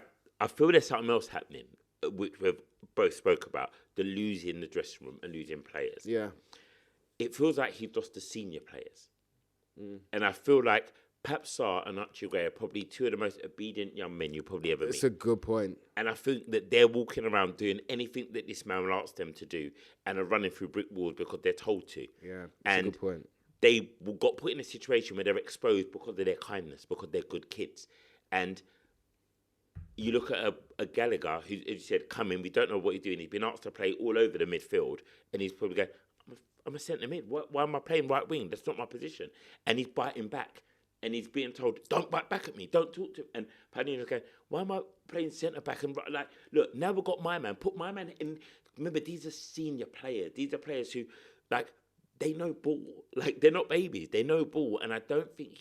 feel there's something else happening, which we've both spoke about, the losing the dressing room and losing players. Yeah. It feels like he's lost the senior players. And I feel like Pap Sarr and Archie Gray are probably two of the most obedient young men you probably ever meet. That's a good point. And I think that they're walking around doing anything that this man will ask them to do and are running through brick walls because they're told to. Yeah, that's a good point. They got put in a situation where they're exposed because of their kindness, because they're good kids. And you look at a Gallagher who, as you said, come in, we don't know what he's doing. He's been asked to play all over the midfield, and he's probably going, I'm a centre mid. Why am I playing right wing? That's not my position. And he's biting back. And he's being told, don't bite back at me. Don't talk to him. And Panino's going, why am I playing centre back? And like, look, now we've got my man. Put my man in. Remember, these are senior players. These are players who, like, they know ball. Like, they're not babies. They know ball. And I don't think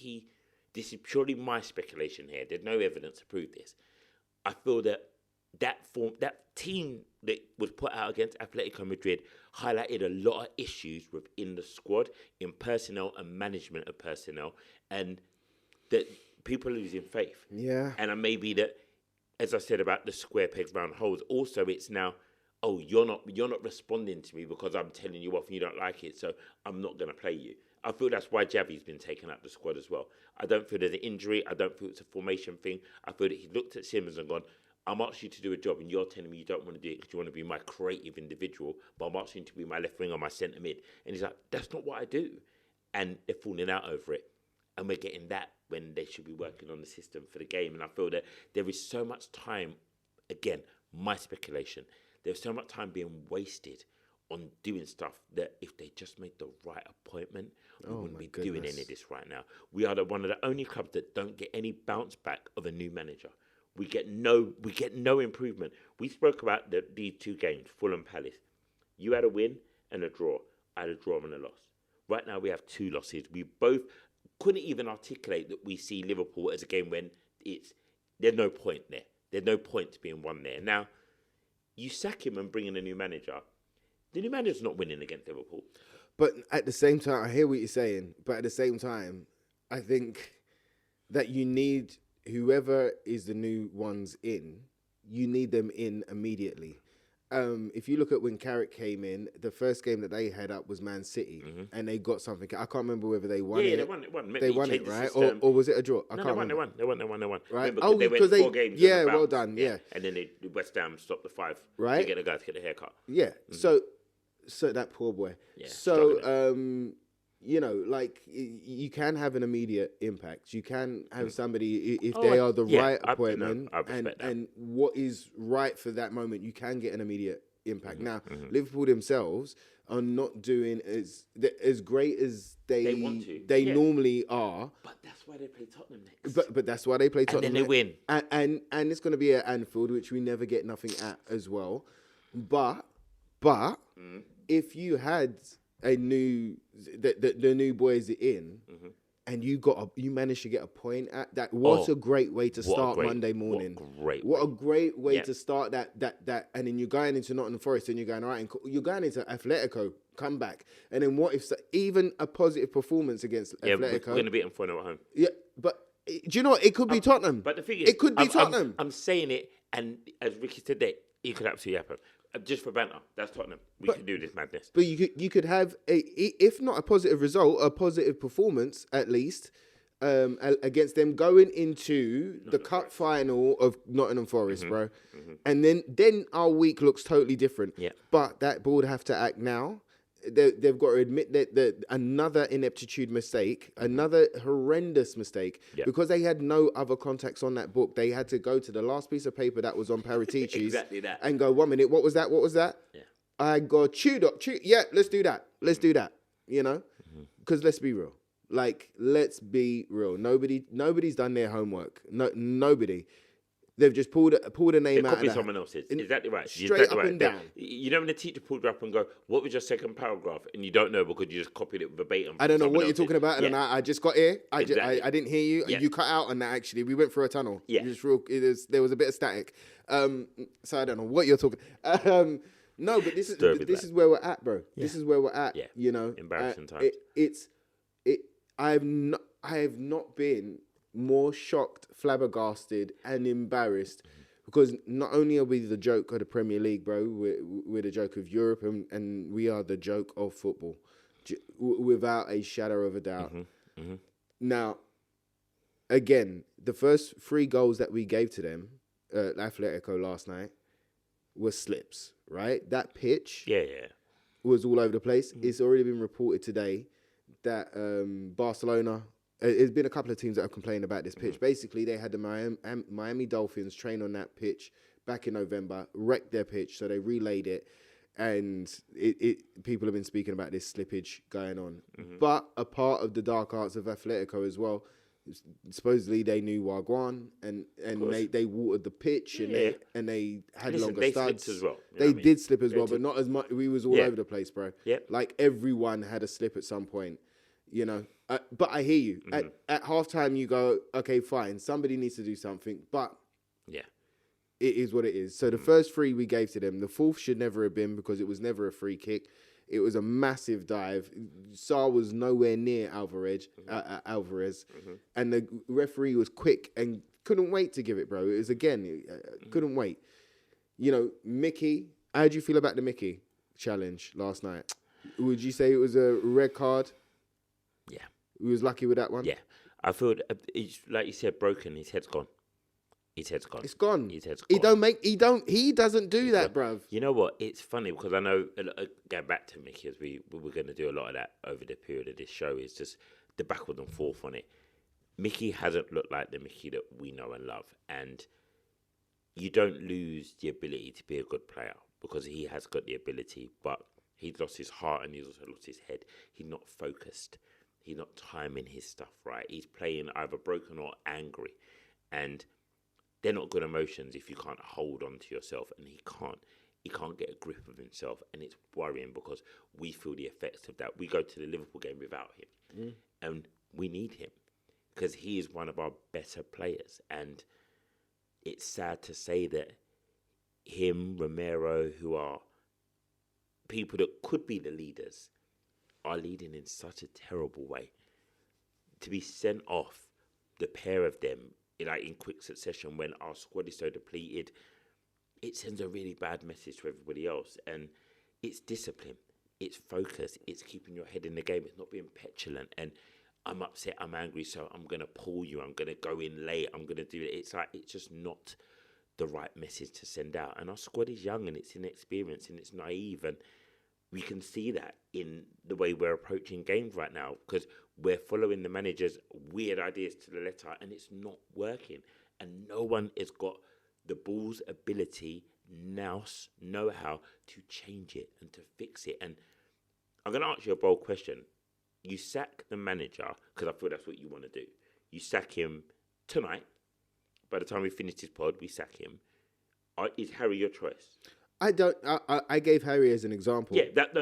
this is purely my speculation here. There's no evidence to prove this. I feel that team that was put out against Atletico Madrid highlighted a lot of issues within the squad, in personnel and management of personnel, and that people are losing faith. Yeah. And maybe that, as I said about the square pegs round holes, also it's now, oh, you're not responding to me because I'm telling you off and you don't like it, so I'm not going to play you. I feel that's why Javi's been taken out of the squad as well. I don't feel there's an injury. I don't feel it's a formation thing. I feel that he looked at Simmons and gone, I'm asking you to do a job and you're telling me you don't want to do it because you want to be my creative individual, but I'm asking you to be my left wing or my centre mid. And he's like, that's not what I do. And they're falling out over it. And we're getting that when they should be working on the system for the game. And I feel that there is so much time, again, my speculation, there's so much time being wasted on doing stuff that if they just made the right appointment, we wouldn't be doing any of this right now. We are one of the only clubs that don't get any bounce back of a new manager. We get no improvement. We spoke about these two games, Fulham Palace. You had a win and a draw. I had a draw and a loss. Right now we have 2 losses. We both couldn't even articulate that we see Liverpool as a game when there's no point there. There's no point to being won there. Now, you sack him and bring in a new manager. The new manager's not winning against Liverpool. But at the same time, I hear what you're saying. But at the same time, I think that you need whoever is the new ones in, you need them in immediately. If you look at when Carrick came in, the first game that they had up was Man City, and they got something. I can't remember whether they won it. Yeah, they won it. They won it, right? Or was it a draw? I can't remember. They won. Right? Remember, they went 4 games. Yeah, well done. Yeah. And then West Ham stopped the 5 right? to get the guy to get the haircut. Yeah. So that poor boy. Yeah, so like you can have an immediate impact. You can have somebody if they are the right appointment and what is right for that moment. You can get an immediate impact. Now, Liverpool themselves are not doing as great as they want to. They normally are. But that's why they play Tottenham next. But that's why they play Tottenham. And then they win. And it's going to be at Anfield, which we never get nothing at as well. But if you had the new boys in, and you managed to get a point at that. What a great way to start Monday morning. What a great way to start that. And then you're going into Nottingham Forest, and you're going, all right, and you're going into Atletico, come back. And then what if even a positive performance against Atletico? We're going to beat them 4-0 at home. Yeah, but do you know what? It could be Tottenham. But the thing is, it could be Tottenham. I'm saying it, and as Ricky said, that it could absolutely happen. Just for banter, that's Tottenham. We can do this madness. But you could have if not a positive result, a positive performance at least against them going into the cup final of Nottingham Forest, bro. Mm-hmm. And then our week looks totally different. Yeah. But that board have to act now. They've got to admit that another ineptitude mistake, another horrendous mistake, because they had no other contacts on that book. They had to go to the last piece of paper that was on Paratici's exactly that. And go, 1 minute, what was that? Yeah. I go, yeah, let's do that. You know? Because let's be real. Let's be real. Nobody's done their homework. No, nobody. They've just pulled a name out of that. Someone else's. Exactly right. Straight up and down. You know when the teacher pulled you up and go, what was your second paragraph? And you don't know because you just copied it verbatim. I don't know what you're talking about. And I just got here. I didn't hear you. Yeah. You cut out on that, actually. We went through a tunnel. Yeah. There was a bit of static. So I don't know what you're talking. No, but this is where we're at, bro. Yeah. This is where we're at. Yeah. You know, embarrassing times. I have not been more shocked, flabbergasted, and embarrassed because not only are we the joke of the Premier League, bro, we're the joke of Europe, and we are the joke of football, without a shadow of a doubt. Mm-hmm. Mm-hmm. Now, again, the first 3 goals that we gave to them, Atletico last night, were slips, right? That pitch was all over the place. Mm-hmm. It's already been reported today that Barcelona... There's been a couple of teams that have complained about this pitch. Mm-hmm. Basically, they had the Miami Dolphins train on that pitch back in November, wrecked their pitch, so they relayed it, and people have been speaking about this slippage going on. Mm-hmm. But a part of the dark arts of Atletico as well, supposedly they knew Wagwan, and they watered the pitch, and they had longer studs. As well. They did slip as well, but not as much. We was all over the place, bro. Yeah. Like everyone had a slip at some point. You know, but I hear you. Mm-hmm. At halftime, you go, okay, fine. Somebody needs to do something, but it is what it is. So the first 3 we gave to them, the 4th should never have been because it was never a free kick. It was a massive dive. Sarr was nowhere near Alvarez, and the referee was quick and couldn't wait to give it, bro. It was couldn't wait. You know, Mickey. How do you feel about the Mickey challenge last night? Would you say it was a red card? Yeah. We was lucky with that one? Yeah. I feel, like you said, broken. His head's gone. It's gone. His head's gone. He doesn't do that, bruv. You know what? It's funny because I know, going back to Mickey, as we were going to do a lot of that over the period of this show, is just the backward and forth on it. Mickey hasn't looked like the Mickey that we know and love. And you don't lose the ability to be a good player because he has got the ability, but he's lost his heart and he's also lost his head. He's not focused. He's not timing his stuff right. He's playing either broken or angry. And they're not good emotions if you can't hold on to yourself. And he can't get a grip of himself. And it's worrying because we feel the effects of that. We go to the Liverpool game without him. And we need him because he is one of our better players. And it's sad to say that him, Romero, who are people that could be the leaders, are leading in such a terrible way. To be sent off, the pair of them, in quick succession when our squad is so depleted, it sends a really bad message to everybody else. And it's discipline, it's focus, it's keeping your head in the game, it's not being petulant. And I'm upset, I'm angry, so I'm going to pull you, I'm going to go in late, I'm going to do it. It's just not the right message to send out. And our squad is young and it's inexperienced and it's naive, and we can see that in the way we're approaching games right now because we're following the manager's weird ideas to the letter and it's not working. And no one has got the balls, ability, know-how to change it and to fix it. And I'm going to ask you a bold question. You sack the manager, because I feel that's what you want to do. You sack him tonight. By the time we finish this pod, we sack him. Is Harry your choice? I don't. I gave Harry as an example. Yeah, that's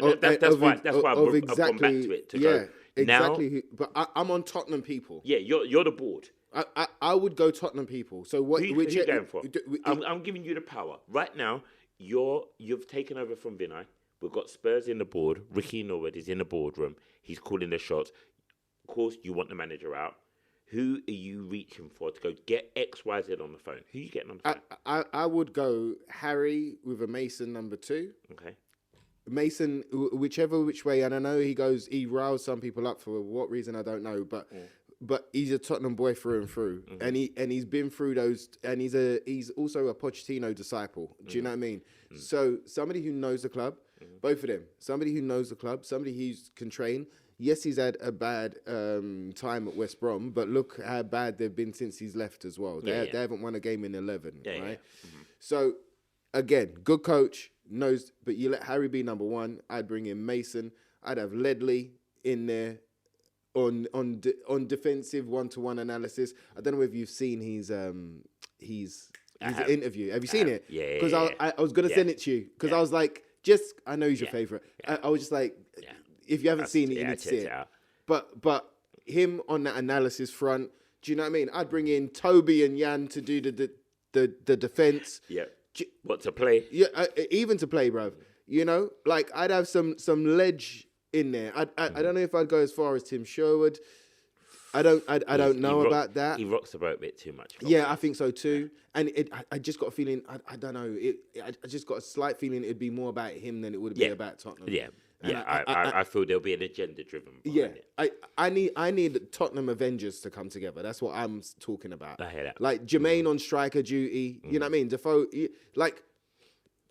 why I've gone back to it to go. Exactly. Now, But I'm on Tottenham people. yeah, you're the board. I would go Tottenham people. So what? Who you going for? I'm giving you the power right now. You've taken over from Vinay. We've got Spurs in the board. Ricky Norwood is in the boardroom. He's calling the shots. Of course, you want the manager out. Who are you reaching for to go get XYZ on the phone? Who are you getting on the phone? I would go Harry with a Mason number 2. Okay. Mason, which way, and I know he riles some people up for what reason I don't know, but he's a Tottenham boy through and through, and he's been through those, and he's also a Pochettino disciple. Do you know what I mean? So somebody who knows the club, both of them, somebody who knows the club, somebody who can train. Yes, he's had a bad time at West Brom, but look how bad they've been since he's left as well. They haven't won a game in 11, right? Yeah. So, again, good coach, knows, but you let Harry be number 1. I'd bring in Mason. I'd have Ledley in there on defensive one-to-one analysis. I don't know if you've seen his interview. Have you seen it? Yeah. Because I was going to send it to you, because I was like, I know he's your favourite. I was just like... If you haven't seen it, you need to see it. But him on that analysis front, do you know what I mean? I'd bring in Toby and Jan to do the defense. Yeah. What to play? Yeah, even to play, bruv. You know, like I'd have some ledge in there. I don't know if I'd go as far as Tim Sherwood. I don't know about that. He rocks the boat a bit too much. Yeah, I think so too. And I just got a feeling. I don't know. I just got a slight feeling it'd be more about him than it would be about Tottenham. Yeah. Yeah, I feel there'll be an agenda driven. Yeah, I need Tottenham Avengers to come together. That's what I'm talking about. I hear that. Like Jermaine on striker duty. You know what I mean? Defoe, like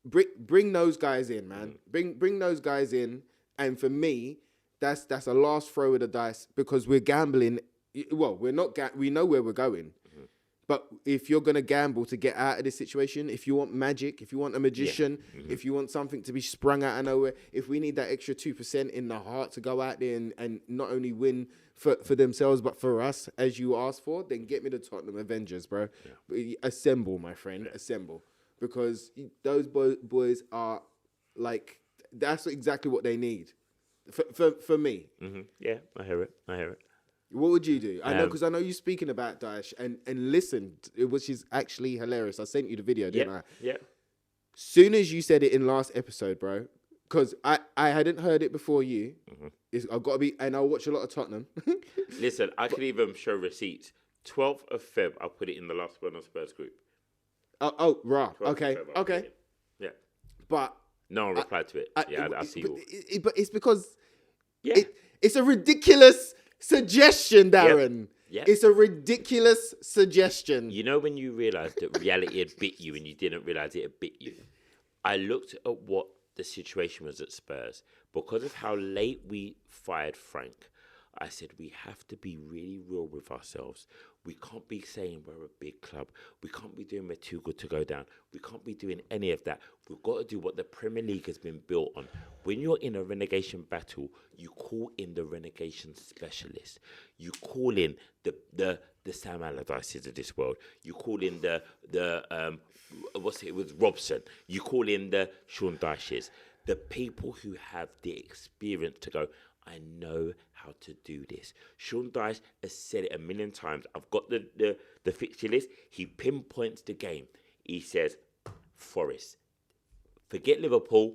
bring those guys in, man. Bring those guys in. And for me, that's a last throw of the dice, because we're gambling. Well, we're not. We know where we're going. But if you're going to gamble to get out of this situation, if you want magic, if you want a magician, if you want something to be sprung out of nowhere, if we need that extra 2% in the heart to go out there and not only win for themselves, but for us, as you asked for, then get me the Tottenham Avengers, bro. Yeah. Assemble, my friend, assemble. Because those boys are like, that's exactly what they need for me. Yeah, I hear it. What would you do? I know, because I know you're speaking about Daesh and listen, which is actually hilarious. I sent you the video, didn't I? Yeah. Soon as you said it in last episode, bro, because I hadn't heard it before you. I've got to be, and I'll watch a lot of Tottenham. Listen, I could even show receipts. 12th of Feb, I'll put it in the last one on Spurs group. Right. Okay. Yeah. But no one replied to it. I see you all. But it's because it's a ridiculous suggestion, Darren. Yep. It's a ridiculous suggestion. You know when you realised that reality had bit you and you didn't realise it had bit you? I looked at what the situation was at Spurs. Because of how late we fired Frank, I said we have to be really real with ourselves. We can't be saying we're a big club. We can't be doing we're too good to go down. We can't be doing any of that. We've got to do what the Premier League has been built on. When you're in a relegation battle, you call in the relegation specialist. You call in the Sam Allardyces of this world. You call in the Robson. You call in the Sean Dyches. The people who have the experience to go, I know how to do this. Sean Dyche has said it a million times. I've got the fixture list. He pinpoints the game. He says, Forest. Forget Liverpool.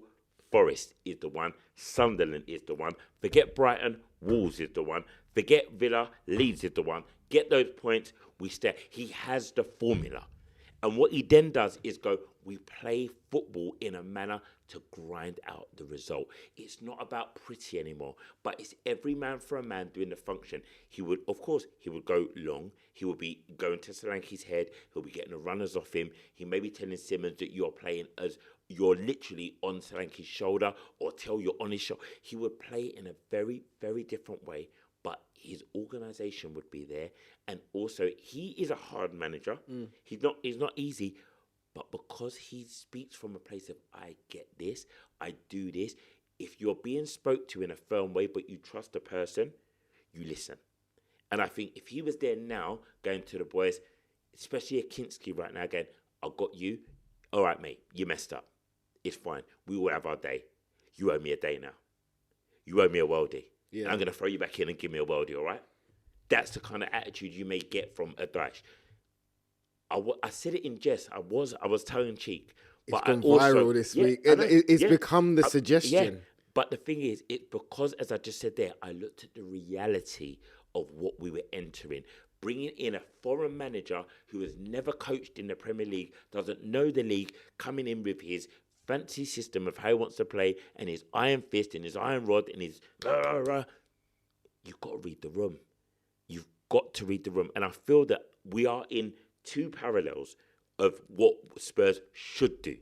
Forest is the one. Sunderland is the one. Forget Brighton. Wolves is the one. Forget Villa. Leeds is the one. Get those points. We stay. He has the formula. And what he then does is go, we play football in a manner to grind out the result. It's not about pretty anymore, but it's every man for a man doing the function. He would go long. He would be going to Solanke's head. He'll be getting the runners off him. He may be telling Simmons that you're playing as you're literally on Solanke's shoulder, or tell you're on his shoulder. He would play in a very, very different way, but his organisation would be there. And also, he is a hard manager. He's not easy. But because he speaks from a place of, I get this, I do this. If you're being spoke to in a firm way, but you trust the person, you listen. And I think if he was there now, going to the boys, especially Akinski right now, going, I got you. All right, mate, you messed up. It's fine. We will have our day. You owe me a day now. You owe me a worldie. Yeah. I'm going to throw you back in and give me a worldie, all right? That's the kind of attitude you may get from a Daesh. I said it in jest. I was tongue in cheek. It's But gone I also, viral this week. I know, It's become the suggestion. Yeah. But the thing is, because, as I just said there, I looked at the reality of what we were entering. Bringing in a foreign manager who has never coached in the Premier League, doesn't know the league, coming in with his fancy system of how he wants to play and his iron fist and his iron rod and his... You've got to read the room. You've got to read the room. And I feel that we are in two parallels of what Spurs should do.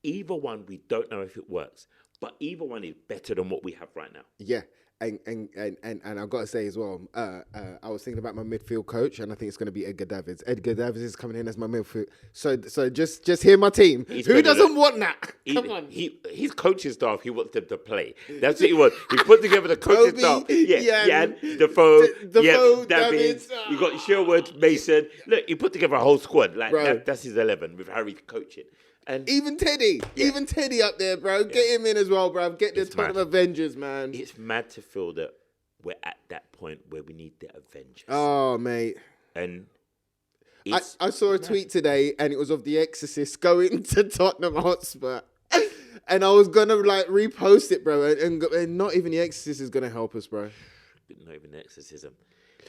Either one, we don't know if it works, but either one is better than what we have right now. Yeah. And I've got to say as well, I was thinking about my midfield coach, and I think it's going to be Edgar Davids. Edgar Davids is coming in as my midfield. So just hear my team. Who doesn't want that? Come on. His coaching staff, he wants them to play. That's what he wants. He put together the coaching staff. Yan, Defoe, Davids. You got Sherwood, Mason. Look, he put together a whole squad. Like that's his 11 with Harry coaching. And even Teddy up there, bro. Get him in as well, bro. Get the Tottenham Avengers, man. It's mad to feel that we're at that point where we need the Avengers. Oh, mate. And I saw a tweet today, and it was of The Exorcist going to Tottenham Hotspur. And I was going to, repost it, bro. And not even The Exorcist is going to help us, bro. Not even the exorcism.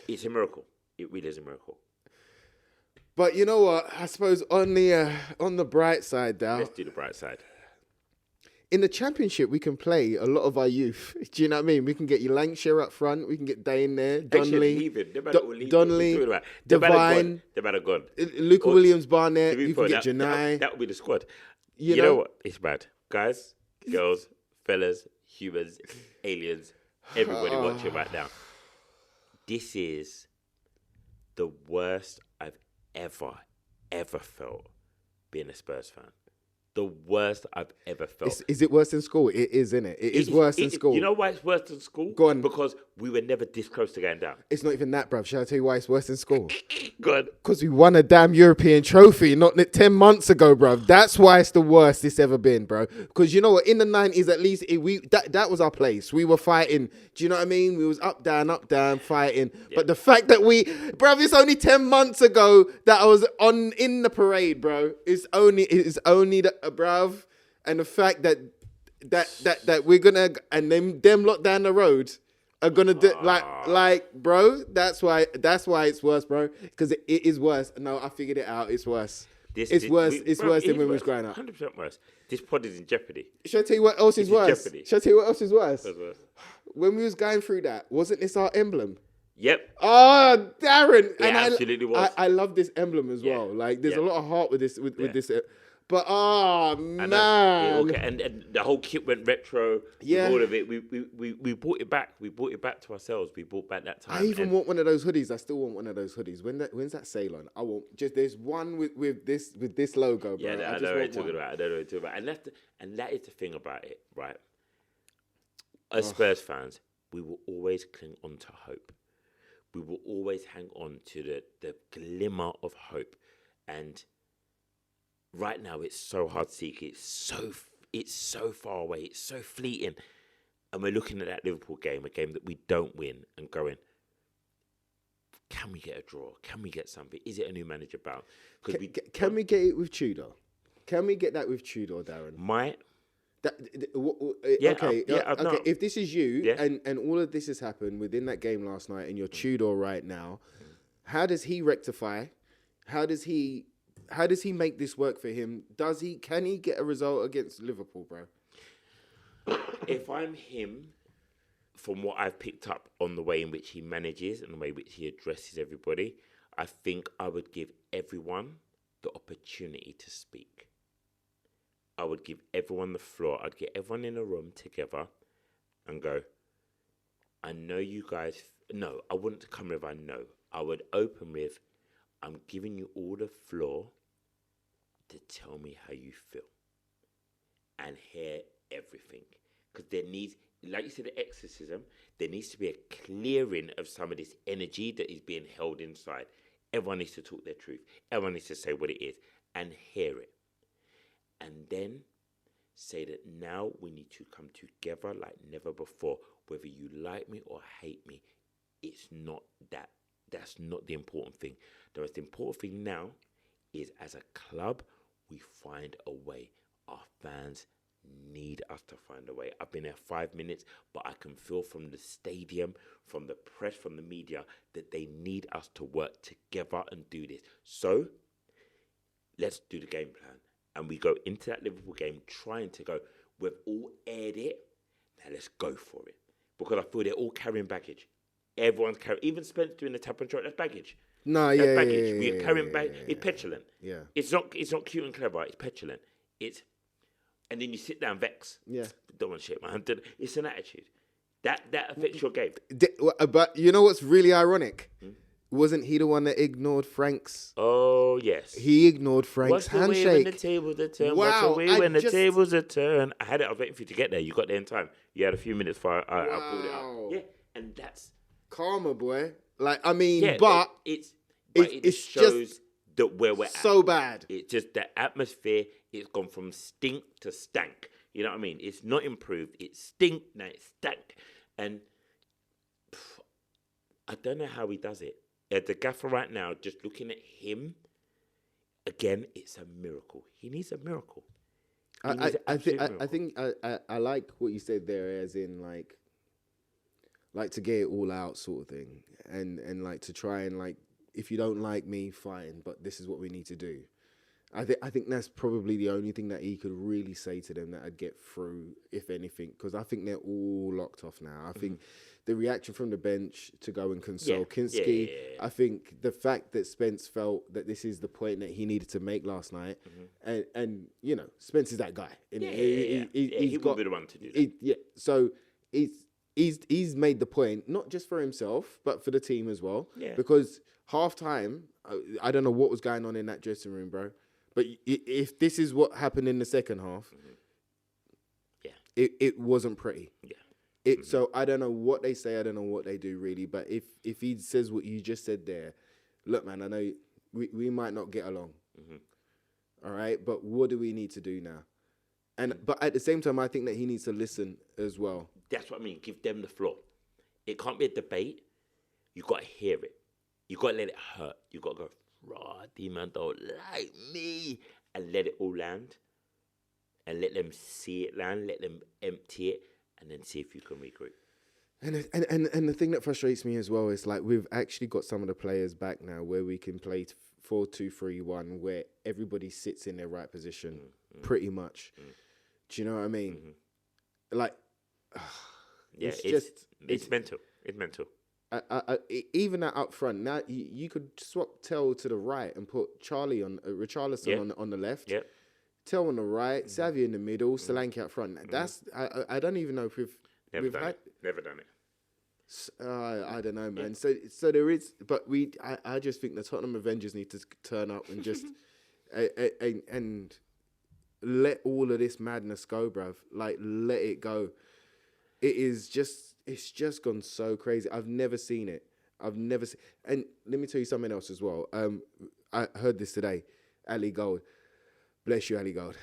It's a miracle. It really is a miracle. But you know what? I suppose on the bright side, Dal. Let's do the bright side. In the Championship, we can play a lot of our youth. Do you know what I mean? We can get Lancashire up front. We can get Dane there. Donnelly. Devine. They're about to gone. Luca Williams, Barnett. You can get Janai. That would be the squad. You know what? It's bad. Guys, girls, fellas, humans, aliens, everybody watching right now. This is the worst I've ever felt being a Spurs fan. The worst I've ever felt. Is it worse than school? It is, isn't it? It is worse than school. You know why it's worse than school? Go on. Because we were never this close to going down. It's not even that, bruv. Shall I tell you why it's worse than school? Go on. Because we won a damn European trophy not 10 months ago, bruv. That's why it's the worst it's ever been, bro. Because you know what? In the 90s, at least, that was our place. We were fighting. Do you know what I mean? We was up, down, fighting. Yeah. But the fact that bruv, it's only 10 months ago that I was in the parade, bro. It's only bruv. And the fact that we're gonna and them lot down the road are gonna do bro. That's why it's worse, bro. Because it is worse. No, I figured it out. It's worse. It's worse than when we was growing up. 100% worse. This pod is in jeopardy. Should I tell you what else is worse? Jeopardy. Should I tell you what else is worse? What's worse? When we was going through that, wasn't this our emblem? Yep. Oh, Darren! It absolutely was. I love this emblem as well. Like, there's a lot of heart with this. With this. But man, and the whole kit went retro. Yeah, all of it. We brought it back. We brought it back to ourselves. We brought back that time. I even want one of those hoodies. I still want one of those hoodies. When's that sale on? I want there's one with this logo, bro. Yeah, I know what you're talking about. I know what you're talking about. And that is the thing about it, right? As Spurs fans, we will always cling on to hope. We will always hang on to the glimmer of hope. And right now, it's so hard to seek. It's so far away. It's so fleeting. And we're looking at that Liverpool game, a game that we don't win, and going, can we get a draw? Can we get something? Is it a new manager bound? Can we get it with Tudor? Can we get that with Tudor, Darren? Okay. If this is you, and all of this has happened within that game last night, and you're Tudor right now, how does he rectify? How does he make this work for him? Can he get a result against Liverpool, bro? If I'm him, from what I've picked up on the way in which he manages and the way in which he addresses everybody, I think I would give everyone the opportunity to speak. I would give everyone the floor. I'd get everyone in a room together and go, I know you guys... No, I wouldn't come with I know. I would open with, I'm giving you all the floor to tell me how you feel and hear everything. Because there needs, like you said, the exorcism, there needs to be a clearing of some of this energy that is being held inside. Everyone needs to talk their truth. Everyone needs to say what it is and hear it. And then say that now we need to come together like never before. Whether you like me or hate me, it's not that. That's not the important thing. The most important thing now is, as a club, we find a way. Our fans need us to find a way. I've been there 5 minutes, but I can feel from the stadium, from the press, from the media, that they need us to work together and do this. So, let's do the game plan. And we go into that Liverpool game trying to go, we've all aired it, now let's go for it. Because I feel they're all carrying baggage. Everyone's carrying, even Spence doing the tap and shot, that's baggage. No, That's yeah, baggage. yeah, We're yeah, carrying yeah, baggage. yeah, It's petulant. Yeah. It's not cute and clever, it's petulant. And then you sit down vex. Yeah. Don't want shit, man. It's an attitude. That affects your game. But you know what's really ironic? Wasn't he the one that ignored Frank's? Oh, yes. He ignored Frank's Watch the way when handshake. the tables are turned. Wow, Watch the way when the just- tables are turned. I had it. I was waiting for you to get there. You got there in time. You had a few minutes before I pulled it Wow. out. Yeah, and that's... Karma, boy. Like, I mean, Yeah, but it it's shows just that where we're so at. bad. It's just the atmosphere. It's gone from stink to stank. You know what I mean? It's not improved. It's stink, now it's stank. And I don't know how he does it. The gaffer right now, just looking at him, again, it's a miracle. He needs a miracle. I think I like what you said there, as in like to get it all out sort of thing, and like to try and like, if you don't like me, fine, but this is what we need to do. I think that's probably the only thing that he could really say to them that I'd get through, if anything, because I think they're all locked off now. I think the reaction from the bench to go and console Kinski, I think the fact that Spence felt that this is the point that he needed to make last night, and you know, Spence is that guy. He would be the one to do that. So he's made the point, not just for himself, but for the team as well. Yeah. Because half time, I don't know what was going on in that dressing room, bro. But if this is what happened in the second half, it wasn't pretty. Yeah. So I don't know what they say, I don't know what they do really. But if he says what you just said there, look, man, I know we might not get along. All right, but what do we need to do now? But at the same time, I think that he needs to listen as well. That's what I mean. Give them the floor. It can't be a debate. You got to hear it. You got to let it hurt. You got to go, the man don't like me, and let it all land, and let them see it land. Let them empty it, and then see if you can regroup. And the thing that frustrates me as well is like we've actually got some of the players back now where we can play 4-2-3-1, where everybody sits in their right position, pretty much. Do you know what I mean? Like, it's mental. It's mental. Even that up front, now you could swap Tell to the right and put Charlie on Richarlison on the left. Yep. Tell on the right, Savvy in the middle, Solanke up front. That's I don't even know if Never done it. I don't know, man. So there is, but I just think the Tottenham Avengers need to turn up and just and let all of this madness go, bruv. Like, let it go. It's just gone so crazy. I've never seen it. And let me tell you something else as well. I heard this today. Ali Gold. Bless you, Ali Gold.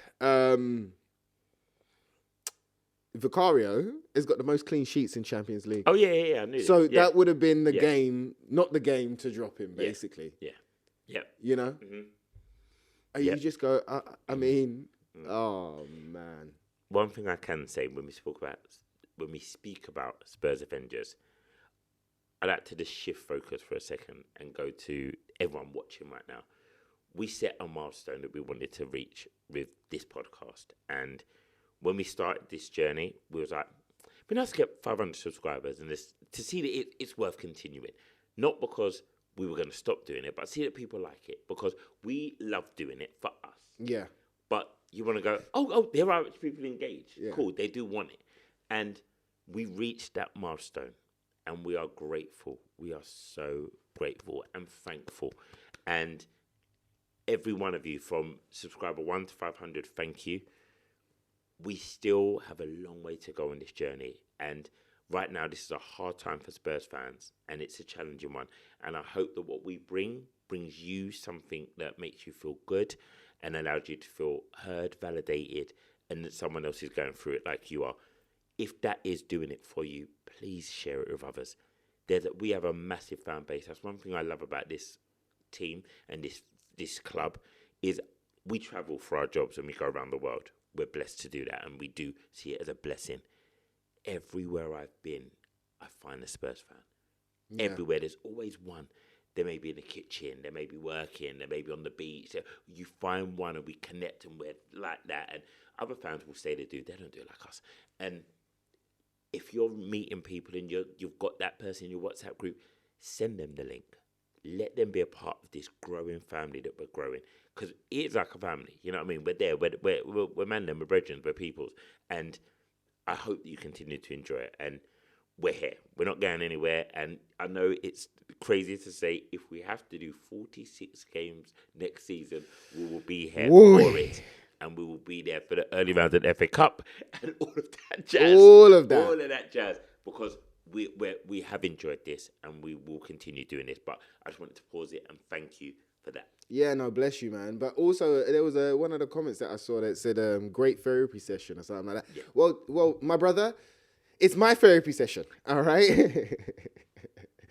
Vicario has got the most clean sheets in Champions League. Oh, yeah, I knew So it. that would have been the game, not the game to drop him, basically. Yeah. You know? And you just go, I mean, oh, man. One thing I can say when we speak about Spurs Avengers, I like to just shift focus for a second and go to everyone watching right now. We set a milestone that we wanted to reach with this podcast, and when we started this journey, we was like, it'd be nice to get 500 subscribers and this, to see that it's worth continuing. Not because we were going to stop doing it, but see that people like it, because we love doing it for us. Yeah. But you want to go, oh, there are people engaged. Yeah. Cool, they do want it. And we reached that milestone, and we are grateful. We are so grateful and thankful. And every one of you, from subscriber 1 to 500, thank you. We still have a long way to go on this journey. And right now, this is a hard time for Spurs fans, and it's a challenging one. And I hope that what we brings you something that makes you feel good and allows you to feel heard, validated, and that someone else is going through it like you are, if that is doing it for you, please share it with others. We have a massive fan base. That's one thing I love about this team and this club is we travel for our jobs and we go around the world. We're blessed to do that, and we do see it as a blessing. Everywhere I've been, I find a Spurs fan. Yeah. Everywhere, there's always one. They may be in the kitchen, they may be working, they may be on the beach. You find one and we connect and we're like that. And other fans will say they do. They don't do it like us. And if you're meeting people and you've got that person in your WhatsApp group, send them the link. Let them be a part of this growing family that we're growing. Because it's like a family. You know what I mean? We're there. We're man, we're brethren, we're peoples. And I hope that you continue to enjoy it. And we're here. We're not going anywhere. And I know it's crazy to say, if we have to do 46 games next season, we will be here for it. And we will be there for the early rounds of the FA Cup and all of that jazz. All of that jazz. Because we have enjoyed this and we will continue doing this. But I just wanted to pause it and thank you for that. Yeah, no, bless you, man. But also, there was one of the comments that I saw that said, great therapy session or something like that. Yeah. Well, my brother, it's my therapy session, all right?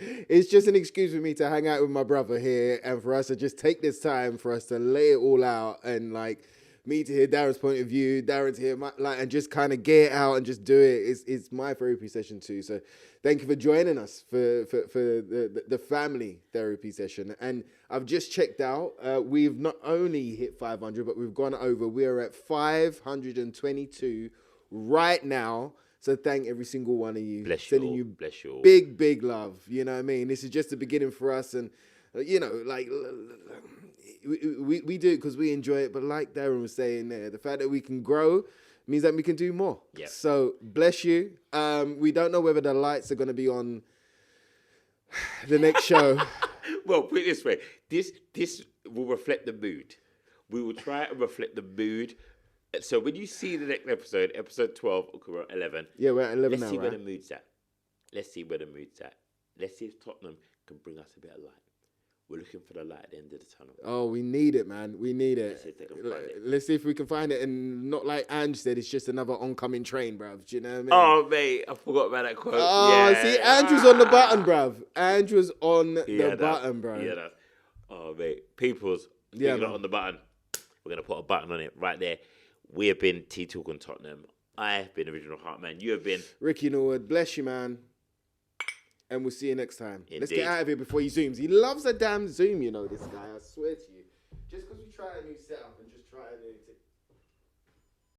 It's just an excuse for me to hang out with my brother here and for us to just take this time for us to lay it all out and, like, me to hear Darren's point of view, Darren to hear my, like, and just kind of get it out and just do it. It's my therapy session too. So thank you for joining us for the family therapy session. And I've just checked out. We've not only hit 500, but we've gone over. We are at 522 right now. So thank every single one of you. Bless you all. Bless you all. Big love. You know what I mean? This is just the beginning for us. And, you know, like... We do it because we enjoy it, but like Darren was saying there, the fact that we can grow means that we can do more. Yep. So bless you. We don't know whether the lights are going to be on the next show. Well, put it this way: this will reflect the mood. We will try and reflect the mood. So when you see the next episode, episode 12, okay, we're at 11. Yeah, we're at 11 now. Let's see where the mood's at. Let's see where the mood's at. Let's see if Tottenham can bring us a bit of light. We're looking for the light at the end of the tunnel. Oh, we need it, man. We need it. Let's see if we can find it. And not like Ange said, it's just another oncoming train, bruv. Do you know what I mean? Oh, mate, I forgot about that quote. Oh, yeah. See, Andrew's on the button, bruv. Andrew's on the button, bruv. Yeah, that's... Oh, mate. People's on the button. We're going to put a button on it right there. We have been T-Talk on Tottenham. I have been Original Hartman. You have been... Ricky Norwood. Bless you, man. And we'll see you next time. Indeed. Let's get out of here before he zooms. He loves a damn zoom, you know, this guy. I swear to you. Just because we try a new setup and just try a new...